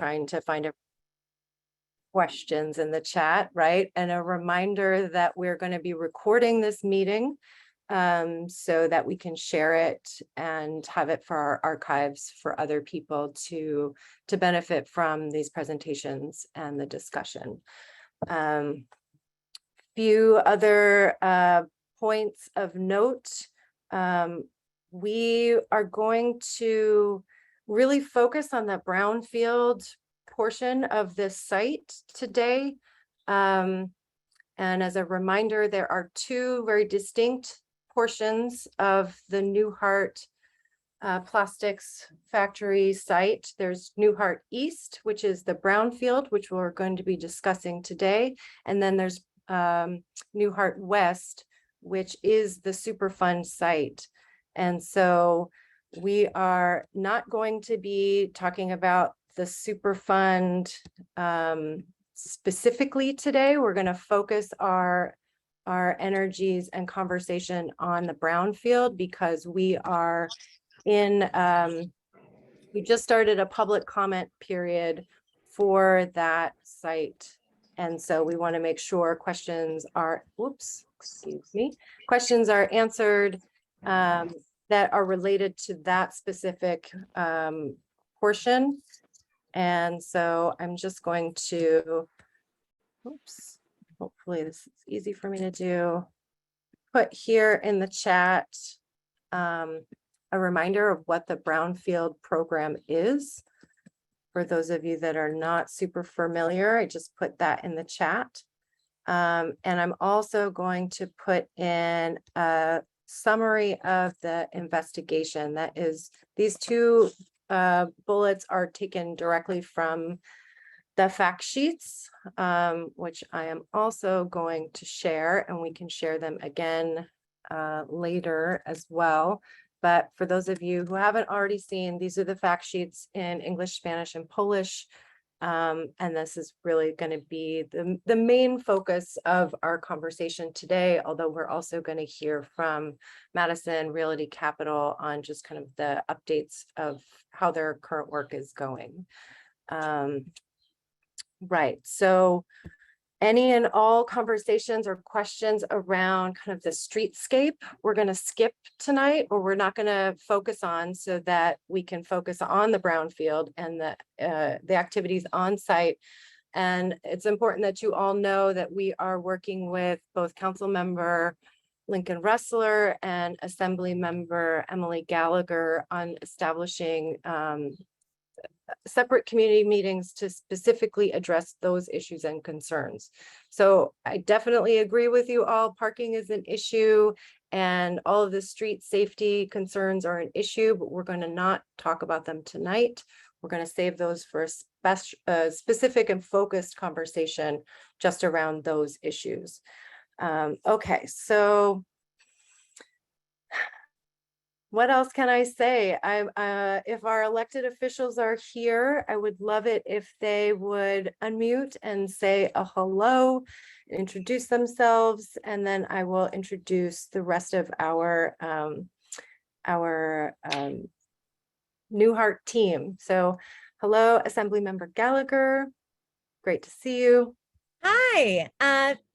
trying to find questions in the chat, right? And a reminder that we're going to be recording this meeting so that we can share it and have it for our archives for other people to benefit from these presentations and the discussion. Few other points of note. We are going to really focus on the Brownfield portion of this site today. And as a reminder, there are two very distinct portions of the NuHart plastics factory site. There's NuHart East, which is the Brownfield, which we're going to be discussing today. And then there's NuHart West, which is the Superfund site. And so we are not going to be talking about the Superfund specifically today. We're going to focus our energies and conversation on the Brownfield because we are in, we just started a public comment period for that site. And so we want to make sure questions are, questions are answered that are related to that specific portion. And so I'm just going to, hopefully this is easy for me to do, put here in the chat a reminder of what the Brownfield program is. For those of you that are not super familiar, I just put that in the chat. And I'm also going to put in a summary of the investigation. That is, these two bullets are taken directly from the fact sheets, which I am also going to share, and we can share them again later as well. But for those of you who haven't already seen, these are the fact sheets in English, Spanish, and Polish. And this is really going to be the main focus of our conversation today, although we're also going to hear from Madison Realty Capital on just kind of the updates of how their current work is going. Right, so any and all conversations or questions around kind of the streetscape, we're going to skip tonight, or we're not going to focus on, so that we can focus on the Brownfield and the activities on site. And it's important that you all know that we are working with both Council Member Lincoln Ressler and Assembly Member Emily Gallagher on establishing separate community meetings to specifically address those issues and concerns. So I definitely agree with you all. Parking is an issue and all of the street safety concerns are an issue, but we're going to not talk about them tonight. We're going to save those for a specific and focused conversation just around those issues. Okay, so what else can I say? If our elected officials are here, I would love it if they would unmute and say a hello, introduce themselves, and then I will introduce the rest of our NuHart team. So hello, Assemblymember Gallagher. Great to see you. Hi,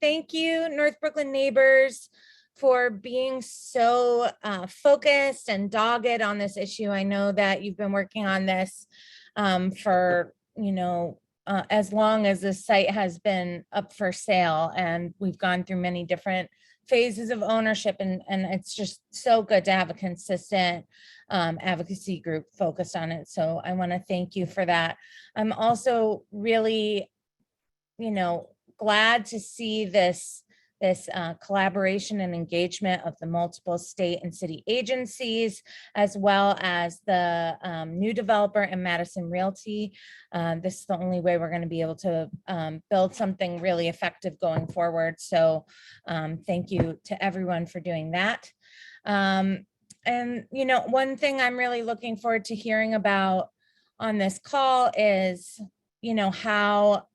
thank you, North Brooklyn neighbors, for being so focused and dogged on this issue. I know that you've been working on this for, as long as this site has been up for sale, and we've gone through many different phases of ownership, and it's just so good to have a consistent advocacy group focused on it. So I want to thank you for that. I'm also really, glad to see this collaboration and engagement of the multiple state and city agencies, as well as the new developer and Madison Realty. This is the only way we're going to be able to build something really effective going forward. So thank you to everyone for doing that. And, one thing I'm really looking forward to hearing about on this call is, how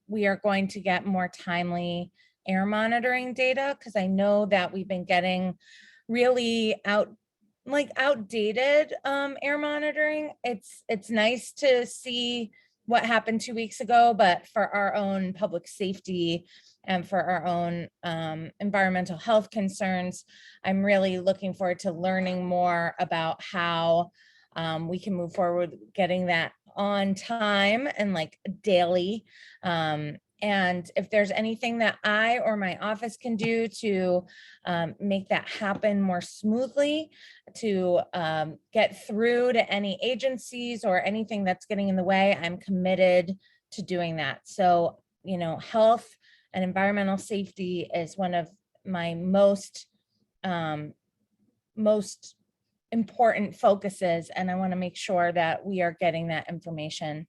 we are going to get more timely air monitoring data, because I know that we've been getting really outdated air monitoring. It's nice to see what happened 2 weeks ago, but for our own public safety and for our own environmental health concerns, I'm really looking forward to learning more about how we can move forward, getting that on time and like daily. And if there's anything that I or my office can do to make that happen more smoothly, to get through to any agencies or anything that's getting in the way, I'm committed to doing that. So, you know, health and environmental safety is one of my most important focuses, and I want to make sure that we are getting that information.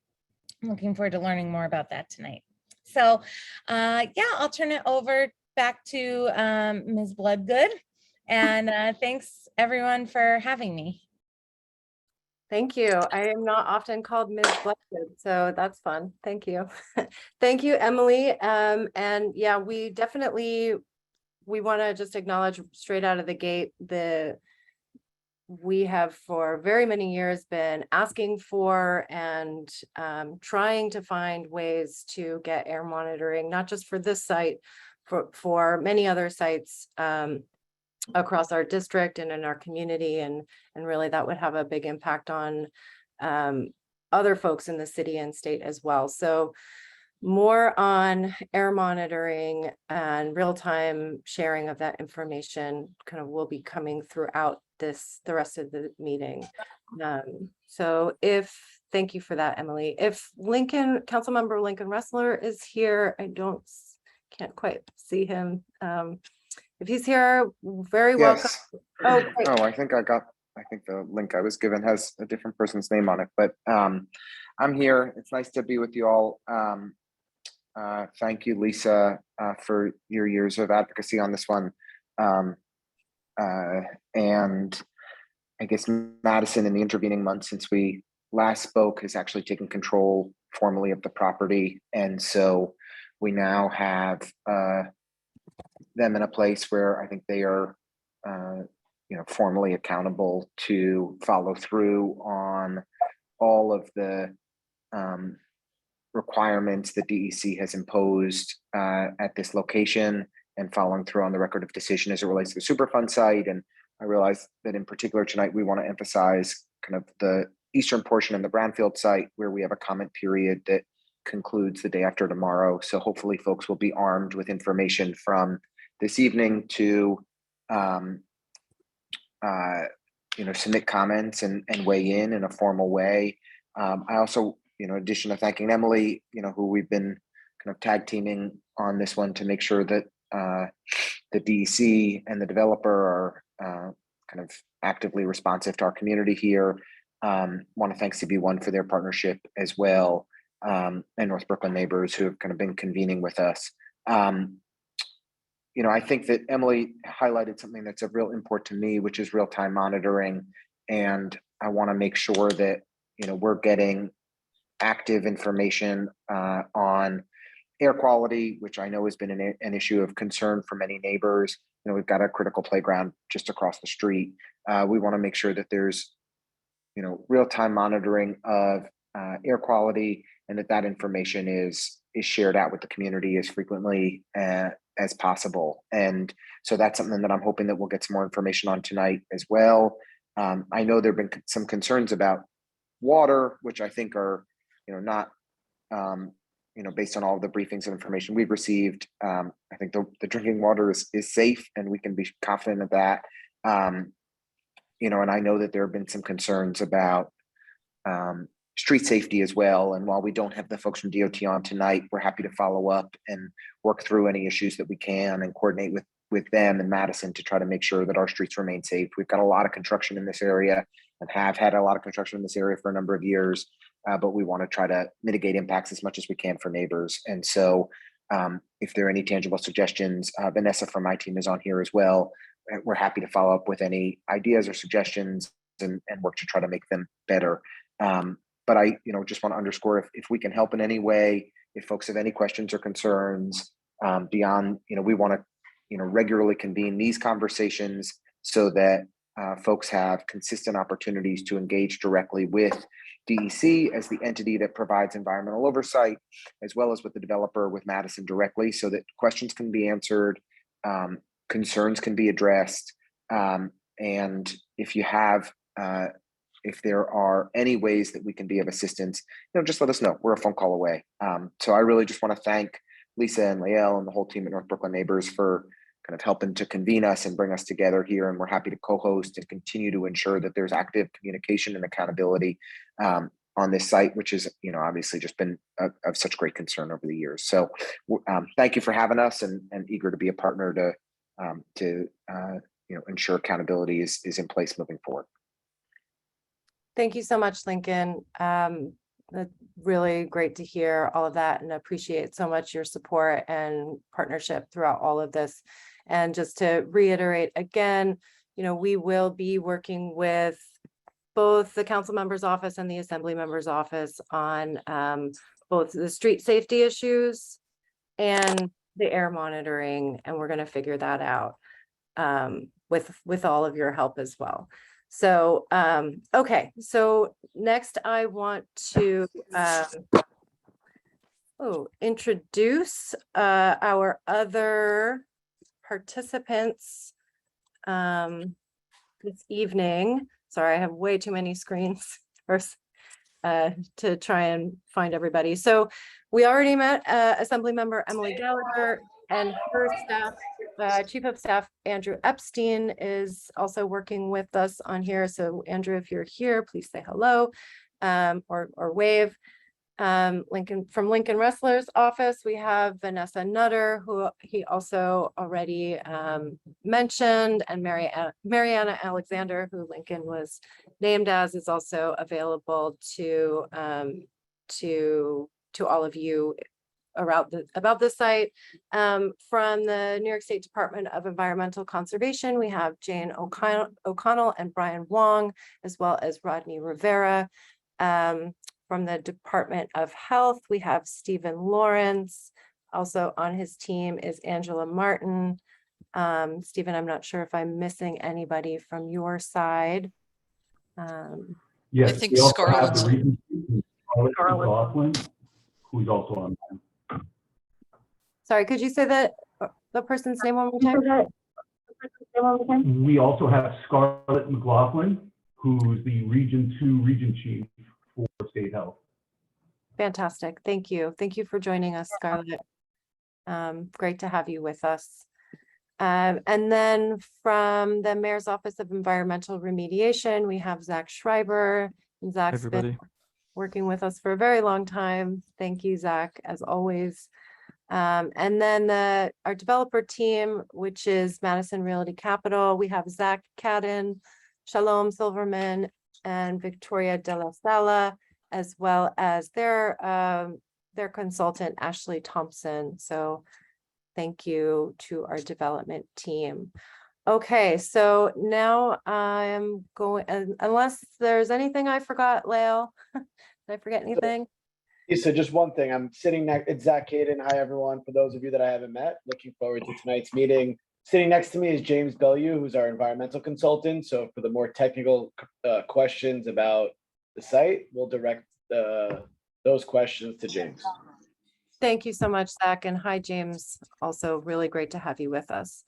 I'm looking forward to learning more about that tonight. So yeah, I'll turn it over back to Ms. Bloodgood. And thanks everyone for having me. Thank you. I am not often called Ms. Blessed, so that's fun. Thank you. Thank you, Emily. And yeah, we want to just acknowledge straight out of the gate we have for very many years been asking for and trying to find ways to get air monitoring, not just for this site, for many other sites across our district and in our community, and really that would have a big impact on other folks in the city and state as well. So more on air monitoring and real-time sharing of that information kind of will be coming throughout the rest of the meeting. So thank you for that, Emily. If Councilmember Lincoln Ressler is here, can't quite see him. If he's here, very welcome. Yes. Oh, great. Oh, I think the link I was given has a different person's name on it, but I'm here. It's nice to be with you all. Thank you, Lisa, for your years of advocacy on this one. And I guess Madison, in the intervening months since we last spoke, has actually taken control formally of the property. And so we now have them in a place where I think they are formally accountable to follow through on all of the requirements the DEC has imposed at this location, and following through on the record of decision as it relates to the Superfund site. And I realize that in particular tonight, we want to emphasize kind of the eastern portion and the Brownfield site, where we have a comment period that concludes the day after tomorrow. So hopefully folks will be armed with information from this evening to submit comments and weigh in a formal way. I also, in addition to thanking Emily, who we've been kind of tag teaming on this one to make sure that the DEC and the developer are kind of actively responsive to our community here. Want to thank CB1 for their partnership as well, and North Brooklyn neighbors who have kind of been convening with us. I think that Emily highlighted something that's of real import to me, which is real-time monitoring. And I want to make sure that, we're getting active information on air quality, which I know has been an issue of concern for many neighbors. We've got a critical playground just across the street. We want to make sure that there's, real-time monitoring of air quality, and that information is shared out with the community as frequently as possible. And so that's something that I'm hoping that we'll get some more information on tonight as well. I know there have been some concerns about water, which I think are, not, based on all of the briefings and information we've received. I think the drinking water is safe, and we can be confident of that. And I know that there have been some concerns about street safety as well. And while we don't have the folks from DOT on tonight, we're happy to follow up and work through any issues that we can and coordinate with them and Madison to try to make sure that our streets remain safe. We've got a lot of construction in this area and have had a lot of construction in this area for a number of years, but we want to try to mitigate impacts as much as we can for neighbors. And so if there are any tangible suggestions, Vanessa from my team is on here as well. We're happy to follow up with any ideas or suggestions and work to try to make them better. But I, just want to underscore if we can help in any way, if folks have any questions or concerns beyond, we want to, regularly convene these conversations so that folks have consistent opportunities to engage directly with DEC as the entity that provides environmental oversight, as well as with the developer, with Madison directly, so that questions can be answered, concerns can be addressed, and if you have, if there are any ways that we can be of assistance, just let us know. We're a phone call away. So I really just want to thank Lisa and Lael and the whole team at North Brooklyn Neighbors for kind of helping to convene us and bring us together here. And we're happy to co-host and continue to ensure that there's active communication and accountability on this site, which is, obviously just been of such great concern over the years. So thank you for having us, and eager to be a partner to ensure accountability is in place moving forward. Thank you so much, Lincoln. That's really great to hear all of that, and appreciate so much your support and partnership throughout all of this. And just to reiterate again, we will be working with both the council member's office and the assembly member's office on both the street safety issues and the air monitoring, and we're going to figure that out with all of your help as well. So, okay, so next I want to introduce our other participants this evening. Sorry, I have way too many screens first to try and find everybody. So we already met Assembly Member Emily Gallagher, and her staff, Chief of Staff Andrew Epstein is also working with us on here. So Andrew, if you're here, please say hello or wave. Lincoln, from Lincoln Wrestler's office, we have Vanessa Nutter, who he also already mentioned, and Mariana Alexander, who Lincoln was named as, is also available to all of you about the site. From the New York State Department of Environmental Conservation, we have Jane O'Connell and Brian Wong, as well as Rodney Rivera. From the Department of Health, we have Stephen Lawrence. Also on his team is Angela Martin. Stephen, I'm not sure if I'm missing anybody from your side. Yes, I think we also Scarlett's have the Regent Scarlett McLaughlin, who's also on. Sorry, could you say that the person's name one more time? We also have Scarlett McLaughlin, who's the Region 2 Region Chief for State Health. Fantastic. Thank you. Thank you for joining us, Scarlett. Great to have you with us. And then from the Mayor's Office of Environmental Remediation, we have Zach Schreiber. And Zach's been working with us for a very long time. Thank you, Zach, as always. And then our developer team, which is Madison Realty Capital, we have Zach Cadden, Shalom Silverman, and Victoria De La Sala, as well as their consultant, Ashley Thompson. So thank you to our development team. Okay, so now I'm going, unless there's anything I forgot, Lael, did I forget anything? So just one thing, I'm sitting next, it's Zach Caden. Hi, everyone. For those of you that I haven't met, looking forward to tonight's meeting. Sitting next to me is James Bellew, who's our environmental consultant. So for the more technical questions about the site, we'll direct those questions to James. Thank you so much, Zach. And hi, James. Also really great to have you with us.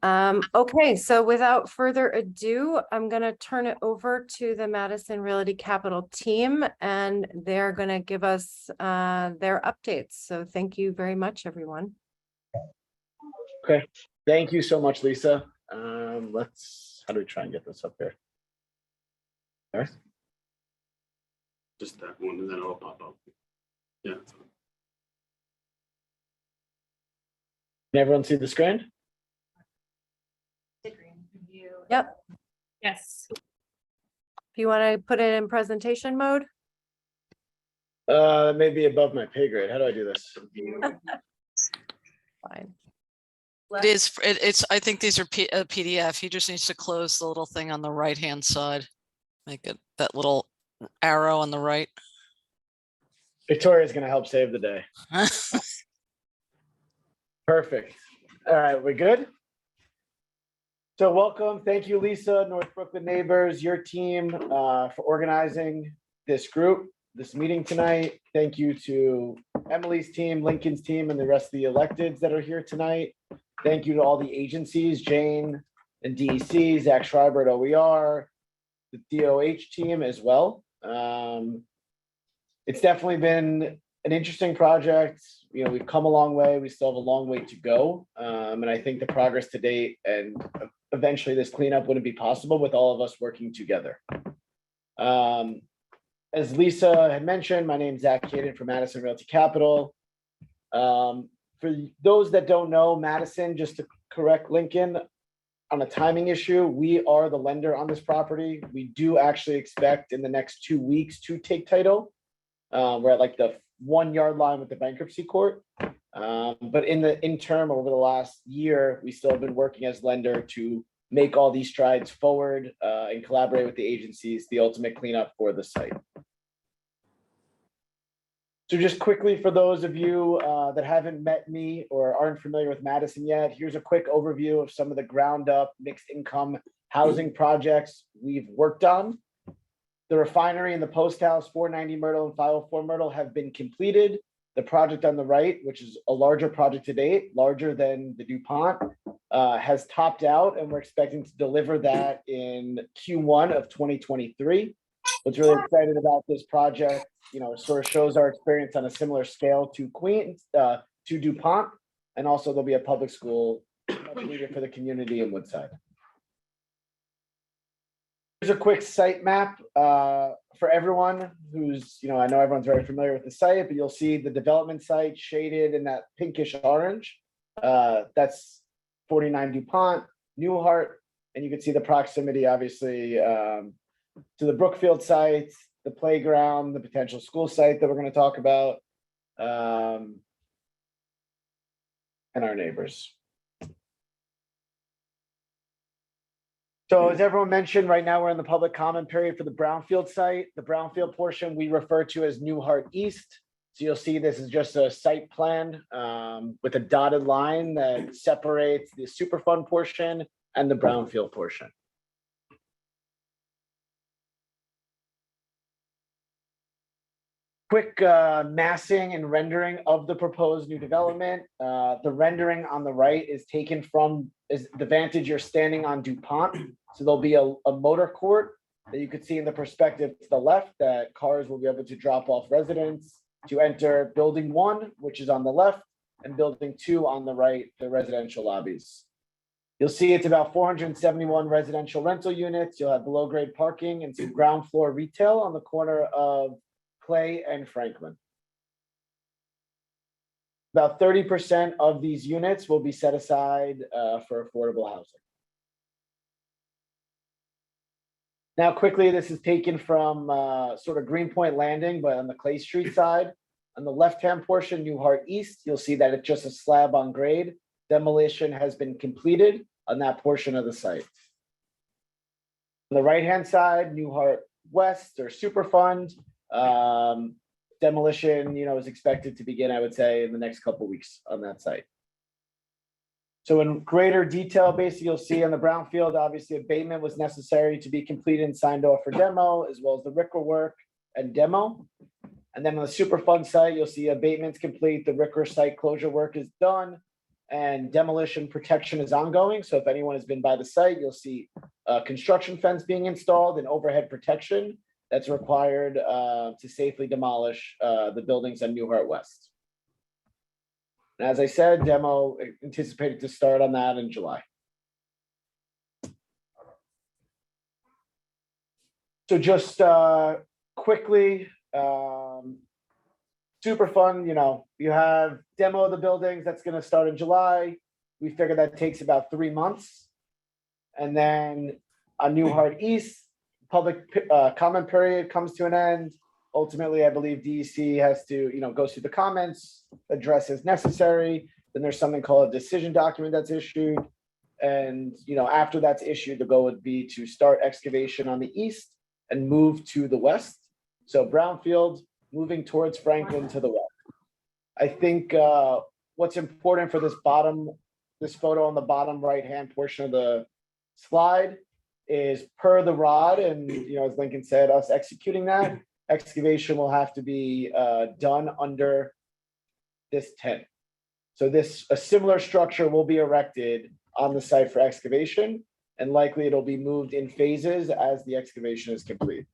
Okay, so without further ado, I'm going to turn it over to the Madison Realty Capital team, and they're going to give us their updates. So thank you very much, everyone. Okay, thank you so much, Lisa. How do we try and get this up here? Gareth? Just that one, and then it'll pop up. Yeah. Can everyone see the screen? Yep. Yes. If you want to put it in presentation mode. Maybe above my pay grade. How do I do this? Fine. It is. It's. I think these are PDF. He just needs to close the little thing on the right hand side. Make it that little arrow on the right. Victoria's going to help save the day. Perfect. All right, we good? So welcome. Thank you, Lisa, North Brooklyn Neighbors, your team for organizing this group, this meeting tonight. Thank you to Emily's team, Lincoln's team, and the rest of the electeds that are here tonight. Thank you to all the agencies, Jane and DEC, Zach Schreiber at OER, the DOH team as well. It's definitely been an interesting project. You know, we've come a long way. We still have a long way to go. And I think the progress to date and eventually this cleanup wouldn't be possible with all of us working together. As Lisa had mentioned, my name is Zach Caden from Madison Realty Capital. For those that don't know, Madison, just to correct Lincoln, on a timing issue, we are the lender on this property. We do actually expect in the next 2 weeks to take title. We're at like the 1 yard line with the bankruptcy court. But in the interim, over the last year, we still have been working as lender to make all these strides forward and collaborate with the agencies, the ultimate cleanup for the site. So just quickly, for those of you that haven't met me or aren't familiar with Madison yet, here's a quick overview of some of the ground up mixed income housing projects we've worked on. The refinery and the post house, 490 Myrtle and 504 Myrtle, have been completed. The project on the right, which is a larger project to date, larger than the DuPont, has topped out, and we're expecting to deliver that in Q1 of 2023. What's really exciting about this project, you know, it sort of shows our experience on a similar scale to to DuPont, and also there'll be a public school much needed for the community in Woodside. Here's a quick site map for everyone who's, you know, I know everyone's very familiar with the site, but you'll see the development site shaded in that pinkish orange. That's 49 DuPont, NuHart, and you can see the proximity, obviously, to the Brookfield site, the playground, the potential school site that we're going to talk about, and our neighbors. So as everyone mentioned, right now we're in the public comment period for the Brownfield site. The Brownfield portion we refer to as NuHart East. So you'll see this is just a site plan with a dotted line that separates the Superfund portion and the Brownfield portion. Quick massing and rendering of the proposed new development. The rendering on the right is taken from the vantage you're standing on DuPont. So there'll be a motor court that you could see in the perspective to the left that cars will be able to drop off residents to enter building 1, which is on the left, and building 2 on the right, the residential lobbies. You'll see it's about 471 residential rental units. You'll have below grade parking and some ground floor retail on the corner of Clay and Franklin. About 30% of these units will be set aside for affordable housing. Now, quickly, this is taken from sort of Greenpoint Landing, but on the Clay Street side. On the left-hand portion, NuHart East, you'll see that it's just a slab on grade. Demolition has been completed on that portion of the site. On the right-hand side, NuHart West or Superfund, demolition, you know, is expected to begin, I would say, in the next couple of weeks on that site. So in greater detail, basically, you'll see on the Brownfield, obviously, abatement was necessary to be completed and signed off for demo, as well as the RCRA work and demo. And then on the Superfund site, you'll see abatement's complete, the RCRA site closure work is done, and demolition protection is ongoing. So if anyone has been by the site, you'll see a construction fence being installed and overhead protection that's required to safely demolish the buildings on NuHart West. And as I said, demo anticipated to start on that in July. So just quickly, Superfund, you know, you have demo of the buildings that's going to start in July. We figure that takes about 3 months. And then on NuHart East, public comment period comes to an end. Ultimately, I believe DEC has to, you know, go through the comments, address as necessary. Then there's something called a decision document that's issued. And, you know, after that's issued, the goal would be to start excavation on the east and move to the west. So Brownfield moving towards Franklin to the west. I think what's important for this photo on the bottom right-hand portion of slide is per the ROD, and as Lincoln said, us executing that excavation will have to be done under this tent. So a similar structure will be erected on the site for excavation, and likely it'll be moved in phases as the excavation is complete.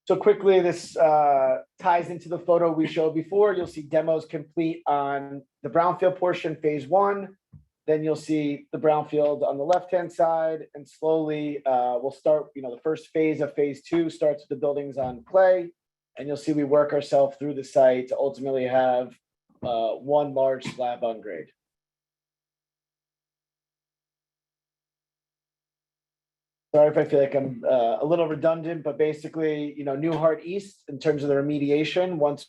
So quickly, this ties into the photo we showed before. You'll see demos complete on the Brownfield portion, phase 1. Then you'll see the Brownfield on the left-hand side, and slowly we'll start, the first phase of phase 2 starts with the buildings on clay, and you'll see we work ourselves through the site to ultimately have one large slab on grade. Sorry if I feel like I'm a little redundant, but basically, NuHart East, in terms of the remediation, once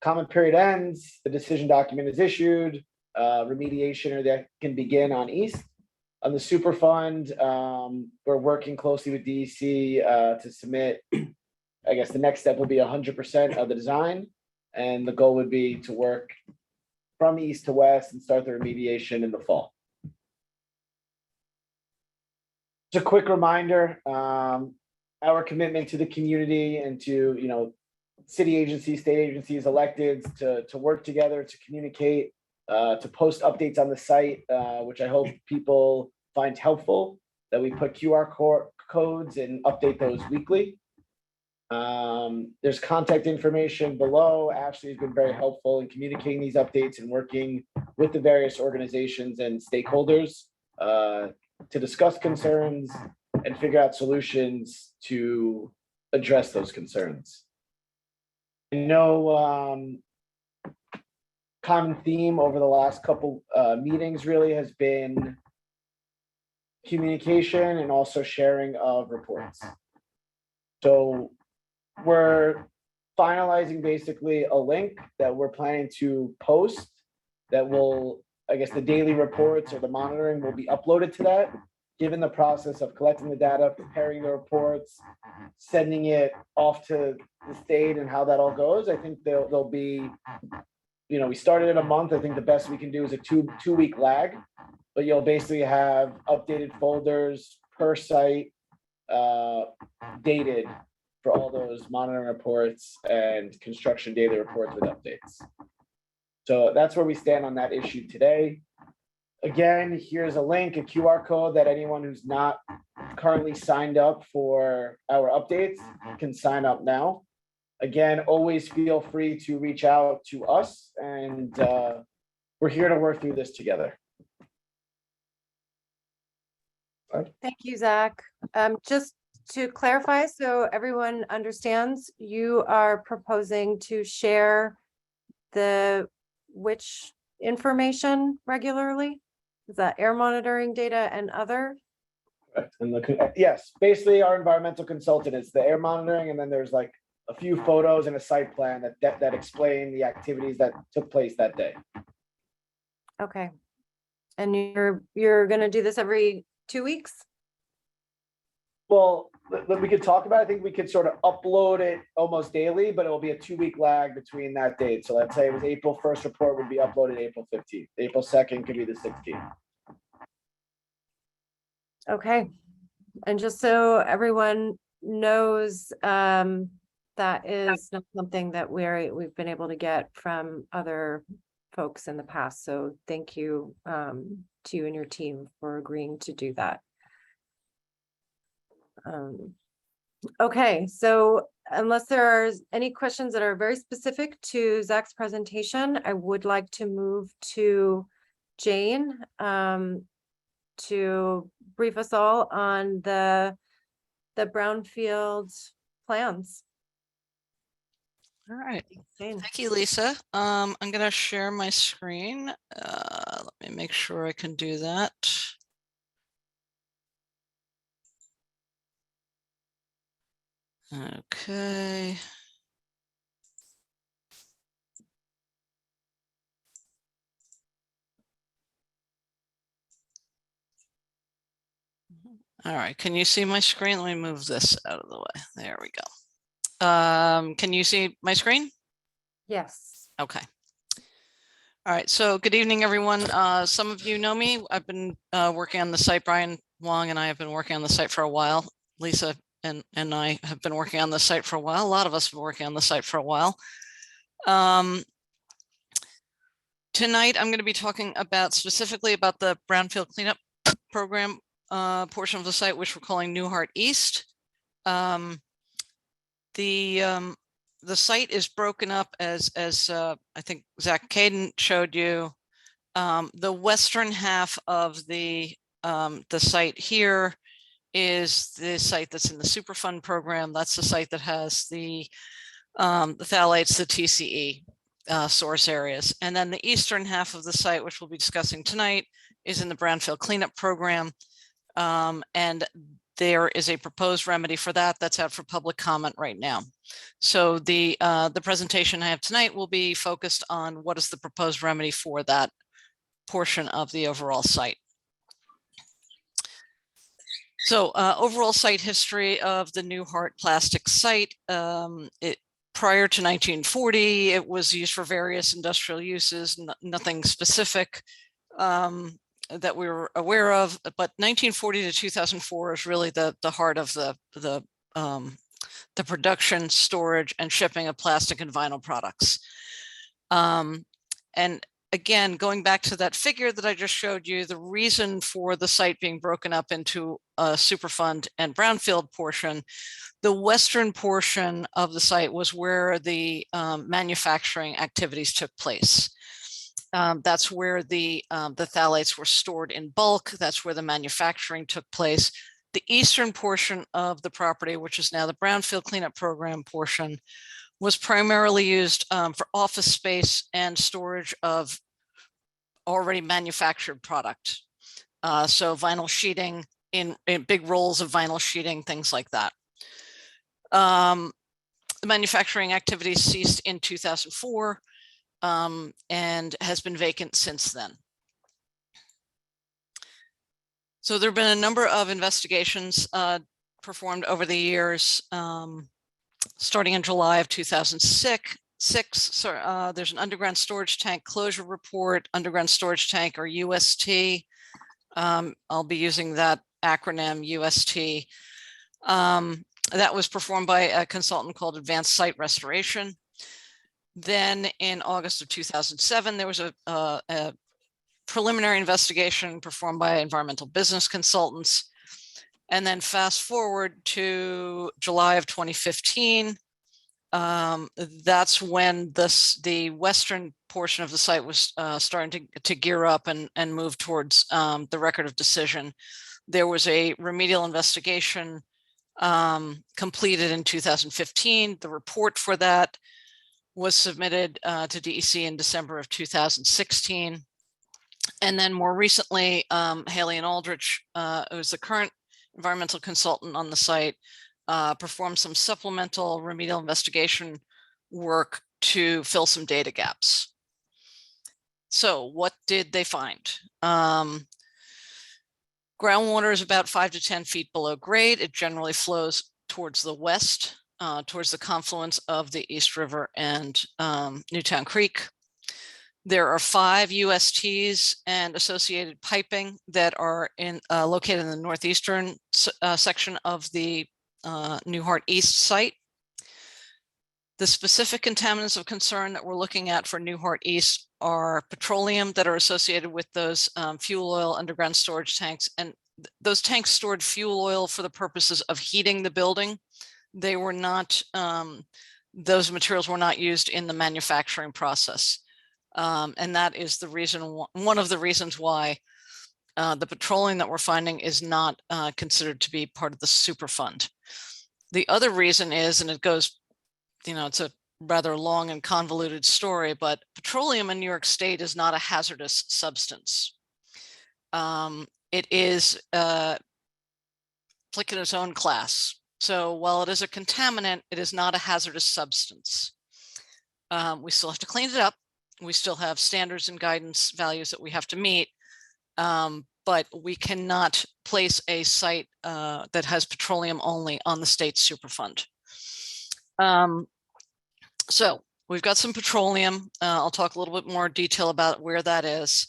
comment period ends, the decision document is issued, remediation or that can begin on East. On the Superfund, we're working closely with DEC to submit. I guess the next step will be 100% of the design, and the goal would be to work from east to west and start the remediation in the fall. Just a quick reminder, our commitment to the community and to city agencies, state agencies, electeds to work together, to communicate, to post updates on the site, which I hope people find helpful, that we put QR codes and update those weekly. There's contact information below. Ashley has been very helpful in communicating these updates and working with the various organizations and stakeholders to discuss concerns and figure out solutions to address those concerns. I know common theme over the last couple meetings really has been communication and also sharing of reports. So we're finalizing basically a link that we're planning to post that will, I guess, the daily reports or the monitoring will be uploaded to that. Given the process of collecting the data, preparing the reports, sending it off to the state and how that all goes, I think there'll be, we started in a month. I think the best we can do is a two-week lag, but you'll basically have updated folders per site, dated for all those monitoring reports and construction daily reports with updates. So that's where we stand on that issue today. Again, here's a link, a QR code that anyone who's not currently signed up for our updates can sign up now. Again, always feel free to reach out to us, and we're here to work through this together. Thank you, Zach. Just to clarify, so everyone understands, you are proposing to share which information regularly? Is that air monitoring data and other? Correct. And yes, basically our environmental consultant is the air monitoring, and then there's like a few photos and a site plan that explain the activities that took place that day. Okay. And you're gonna do this every 2 weeks? Well, we could talk about it. I think we could sort of upload it almost daily, but it will be a 2-week lag between that date. So let's say it was April 1st report would be uploaded April 15th. April 2nd could be the 16th. Okay. And just so everyone knows, that is not something that we've been able to get from other folks in the past. So thank you to you and your team for agreeing to do that. Okay, so unless there are any questions that are very specific to Zach's presentation, I would like to move to Jane to brief us all on the Brownfield plans. All right. Jane. Thank you, Lisa. I'm gonna share my screen. Let me make sure I can do that. Okay. All right, can you see my screen? Let me move this out of the way. There we go. Can you see my screen? Yes. Okay. All right, so good evening, everyone. Some of you know me. I've been working on the site. Brian Wong and I have been working on the site for a while. Lisa and I have been working on the site for a while. A lot of us have been working on the site for a while. Tonight, I'm going to be talking about specifically about the Brownfield cleanup program portion of the site, which we're calling NuHart East. The site is broken up as I think Zach Caden showed you. The western half of the site here is the site that's in the Superfund program. That's the site that has the phthalates, the TCE source areas. And then the eastern half of the site, which we'll be discussing tonight, is in the Brownfield cleanup program. And there is a proposed remedy for that that's out for public comment right now. So the presentation I have tonight will be focused on what is the proposed remedy for that portion of the overall site. So overall site history of the NuHart plastic site. Prior to 1940, it was used for various industrial uses, nothing specific that we were aware of, but 1940 to 2004 is really the heart of the production, storage, and shipping of plastic and vinyl products. And again, going back to that figure that I just showed you, the reason for the site being broken up into a Superfund and Brownfield portion, the western portion of the site was where the manufacturing activities took place. That's where the phthalates were stored in bulk. That's where the manufacturing took place. The eastern portion of the property, which is now the Brownfield cleanup program portion, was primarily used for office space and storage of already manufactured product. So vinyl sheeting in big rolls of vinyl sheeting, things like that. The manufacturing activities ceased in 2004 and has been vacant since then. So there have been a number of investigations performed over the years, starting in July of 2006. There's an underground storage tank closure report, underground storage tank, or UST. I'll be using that acronym, UST. That was performed by a consultant called Advanced Site Restoration. Then in August of 2007, there was a preliminary investigation performed by environmental business consultants. And then fast forward to July of 2015, that's when the western portion of the site was starting to gear up and move towards the record of decision. There was a remedial investigation completed in 2015. The report for that was submitted to DEC in December of 2016. And then more recently, Haley and Aldrich, who is the current environmental consultant on the site, performed some supplemental remedial investigation work to fill some data gaps. So what did they find? Groundwater is about 5 to 10 feet below grade. It generally flows towards the west, towards the confluence of the East River and Newtown Creek. There are 5 USTs and associated piping that are located in the northeastern section of the NuHart East site. The specific contaminants of concern that we're looking at for NuHart East are petroleum that are associated with those fuel oil underground storage tanks. And those tanks stored fuel oil for the purposes of heating the building. They were not, those materials were not used in the manufacturing process. And that is the reason, one of the reasons why the petroleum that we're finding is not considered to be part of the Superfund. The other reason is, and it goes, it's a rather long and convoluted story, but petroleum in New York State is not a hazardous substance. It is like in its own class. So while it is a contaminant, it is not a hazardous substance. We still have to clean it up. We still have standards and guidance values that we have to meet, but we cannot place a site that has petroleum only on the state Superfund. So We've got some petroleum. I'll talk a little bit more detail about where that is.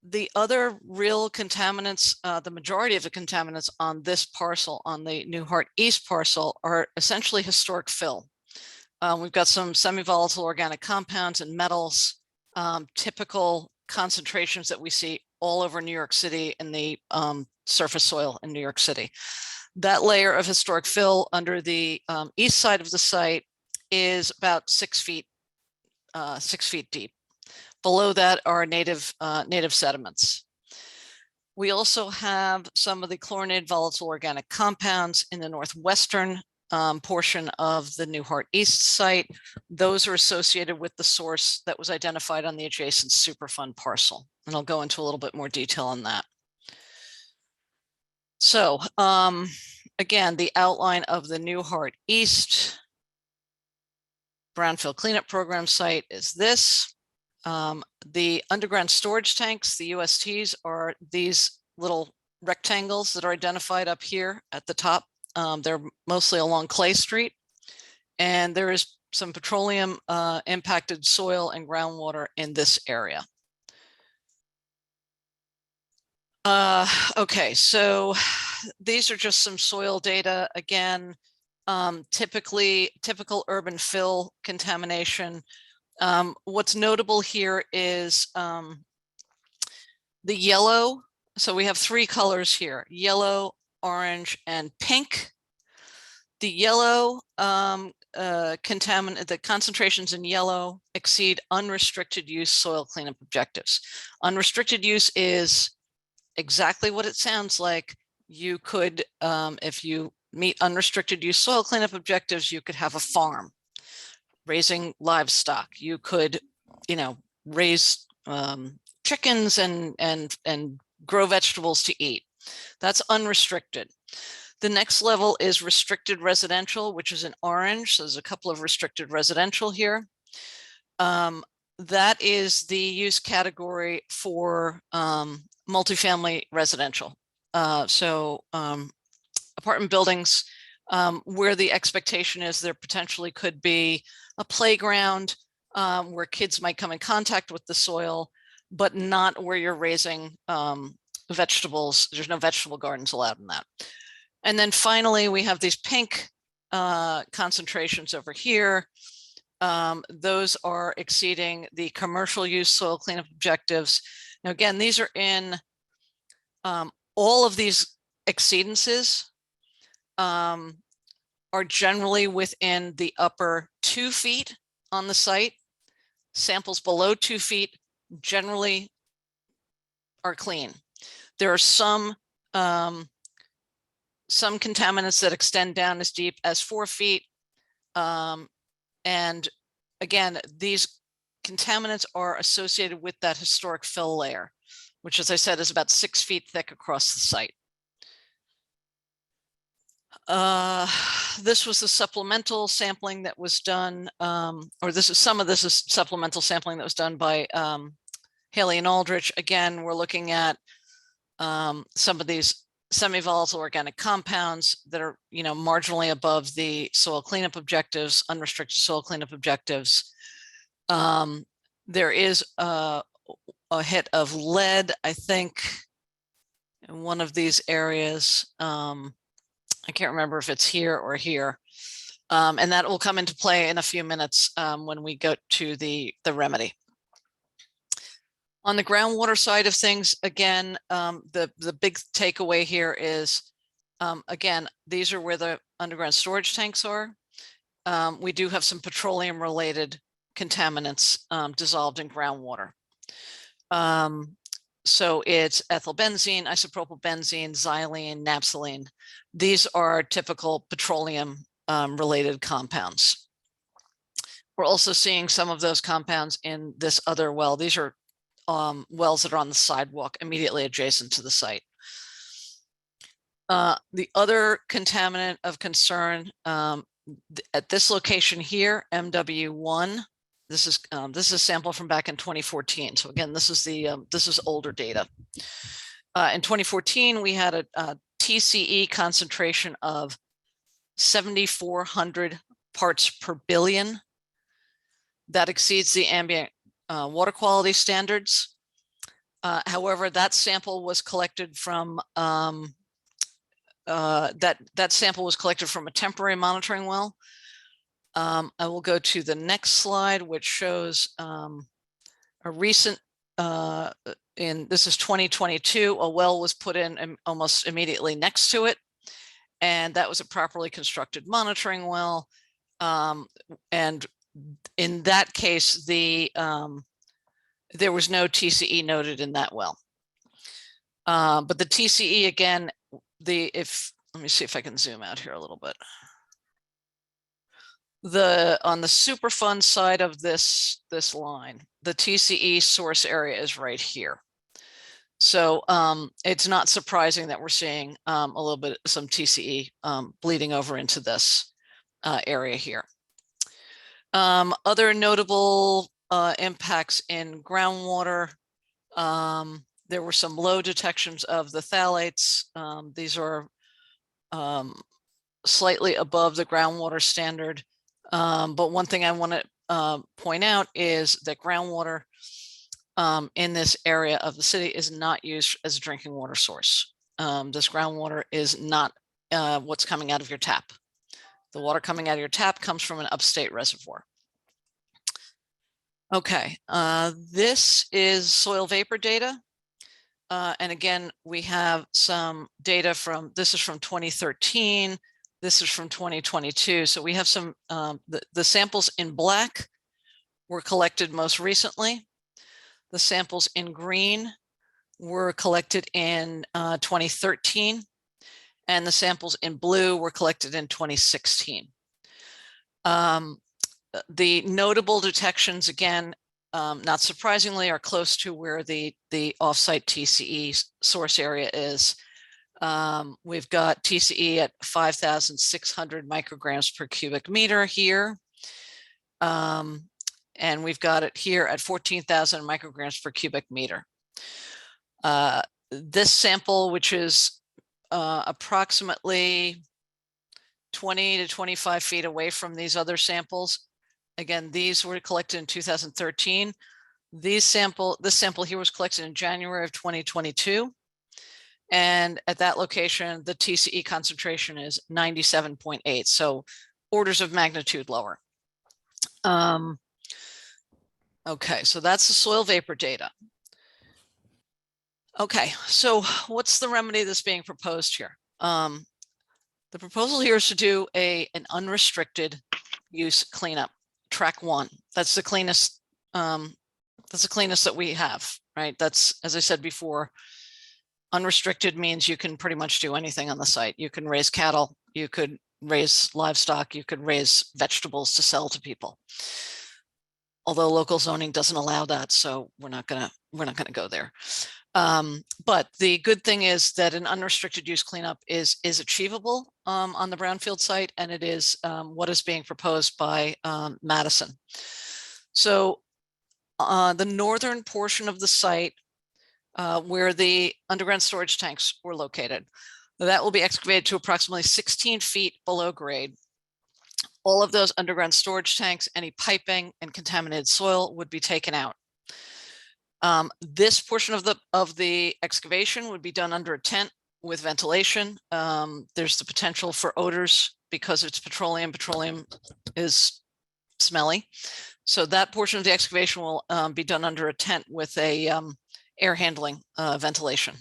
The other real contaminants, the majority of the contaminants on this parcel, on the NuHart East parcel, are essentially historic fill. We've got some semi-volatile organic compounds and metals, typical concentrations that we see all over New York City in the surface soil in New York City. That layer of historic fill under the east side of the site is about 6 feet deep. Below that are native sediments. We also have some of the chlorinated volatile organic compounds in the northwestern portion of the NuHart East site. Those are associated with the source that was identified on the adjacent Superfund parcel. And I'll go into a little bit more detail on that. So again, the outline of the NuHart East Brownfield cleanup program site is this. The underground storage tanks, the USTs, are these little rectangles that are identified up here at the top. They're mostly along Clay Street, and there is some petroleum impacted soil and groundwater in this area. Okay, so these are just some soil data. Again, typical urban fill contamination. What's notable here is the yellow. So we have 3 colors here: yellow, orange, and pink. The yellow the concentrations in yellow exceed unrestricted use soil cleanup objectives. Unrestricted use is exactly what it sounds like. You could, if you meet unrestricted use soil cleanup objectives, you could have a farm raising livestock. You could, raise chickens and grow vegetables to eat. That's unrestricted. The next level is restricted residential, which is in orange. So there's a couple of restricted residential here. That is the use category for multifamily residential. Apartment buildings where the expectation is there potentially could be a playground where kids might come in contact with the soil, but not where you're raising vegetables. There's no vegetable gardens allowed in that. And then finally, we have these pink concentrations over here. Those are exceeding the commercial use soil cleanup objectives. Now, again, these are in all of these exceedances are generally within the upper 2 feet on the site. Samples below 2 feet generally are clean. There are some contaminants that extend down as deep as 4 feet. And again, these contaminants are associated with that historic fill layer, which, as I said, is about 6 feet thick across the site. This was the supplemental sampling that was done, or some of this is supplemental sampling that was done by Haley and Aldrich. Again, we're looking at some of these semi-volatile organic compounds that are, marginally above the soil cleanup objectives, unrestricted soil cleanup objectives. There is a hit of lead, I think, in one of these areas. I can't remember if it's here or here. And that will come into play in a few minutes when we go to the remedy. On the groundwater side of things, again, the big takeaway here is, again, these are where the underground storage tanks are. We do have some petroleum-related contaminants dissolved in groundwater. So it's ethylbenzene, isopropyl benzene, xylene, naphthalene. These are typical petroleum related compounds. We're also seeing some of those compounds in this other well. These are wells that are on the sidewalk immediately adjacent to the site. The other contaminant of concern at this location here, MW1, this is a sample from back in 2014. So again, this is older data. In 2014, we had a TCE concentration of 7,400 parts per billion. That exceeds the ambient water quality standards. However, that sample was collected from that sample was collected from a temporary monitoring well. I will go to the next slide, which shows a recent this is 2022. A well was put in almost immediately next to it, and that was a properly constructed monitoring well. And in that case, there was no TCE noted in that well. But the TCE again, let me see if I can zoom out here a little bit. On the Superfund side of this line, the TCE source area is right here. So it's not surprising that we're seeing a little bit some TCE bleeding over into this area here. Other notable impacts in groundwater. There were some low detections of the phthalates. These are slightly above the groundwater standard. But one thing I want to point out is that groundwater in this area of the city is not used as a drinking water source. This groundwater is not what's coming out of your tap. The water coming out of your tap comes from an upstate reservoir. Okay, this is soil vapor data. And again, we have some data this is from 2013. This is from 2022. So we have some, the samples in black were collected most recently. The samples in green were collected in 2013. And the samples in blue were collected in 2016. The notable detections, again, not surprisingly, are close to where the offsite TCE source area is. We've got TCE at 5,600 micrograms per cubic meter here. And we've got it here at 14,000 micrograms per cubic meter. This sample, which is approximately 20 to 25 feet away from these other samples. Again, these were collected in 2013. This sample here was collected in January of 2022. And at that location, the TCE concentration is 97.8. So orders of magnitude lower. Okay, so that's the soil vapor data. Okay, so what's the remedy that's being proposed here? The proposal here is to do an unrestricted use cleanup, track 1. That's the cleanest. That's the cleanest that we have, right? That's, as I said before, unrestricted means you can pretty much do anything on the site. You can raise cattle, you could raise livestock, you could raise vegetables to sell to people. Although local zoning doesn't allow that, so we're not gonna go there. But the good thing is that an unrestricted use cleanup is achievable on the Brownfield site, and it is what is being proposed by Madison. So the northern portion of the site where the underground storage tanks were located, that will be excavated to approximately 16 feet below grade. All of those underground storage tanks, any piping and contaminated soil would be taken out. This portion of the excavation would be done under a tent with ventilation. There's the potential for odors because it's petroleum. Petroleum is smelly. So that portion of the excavation will be done under a tent with a air handling ventilation.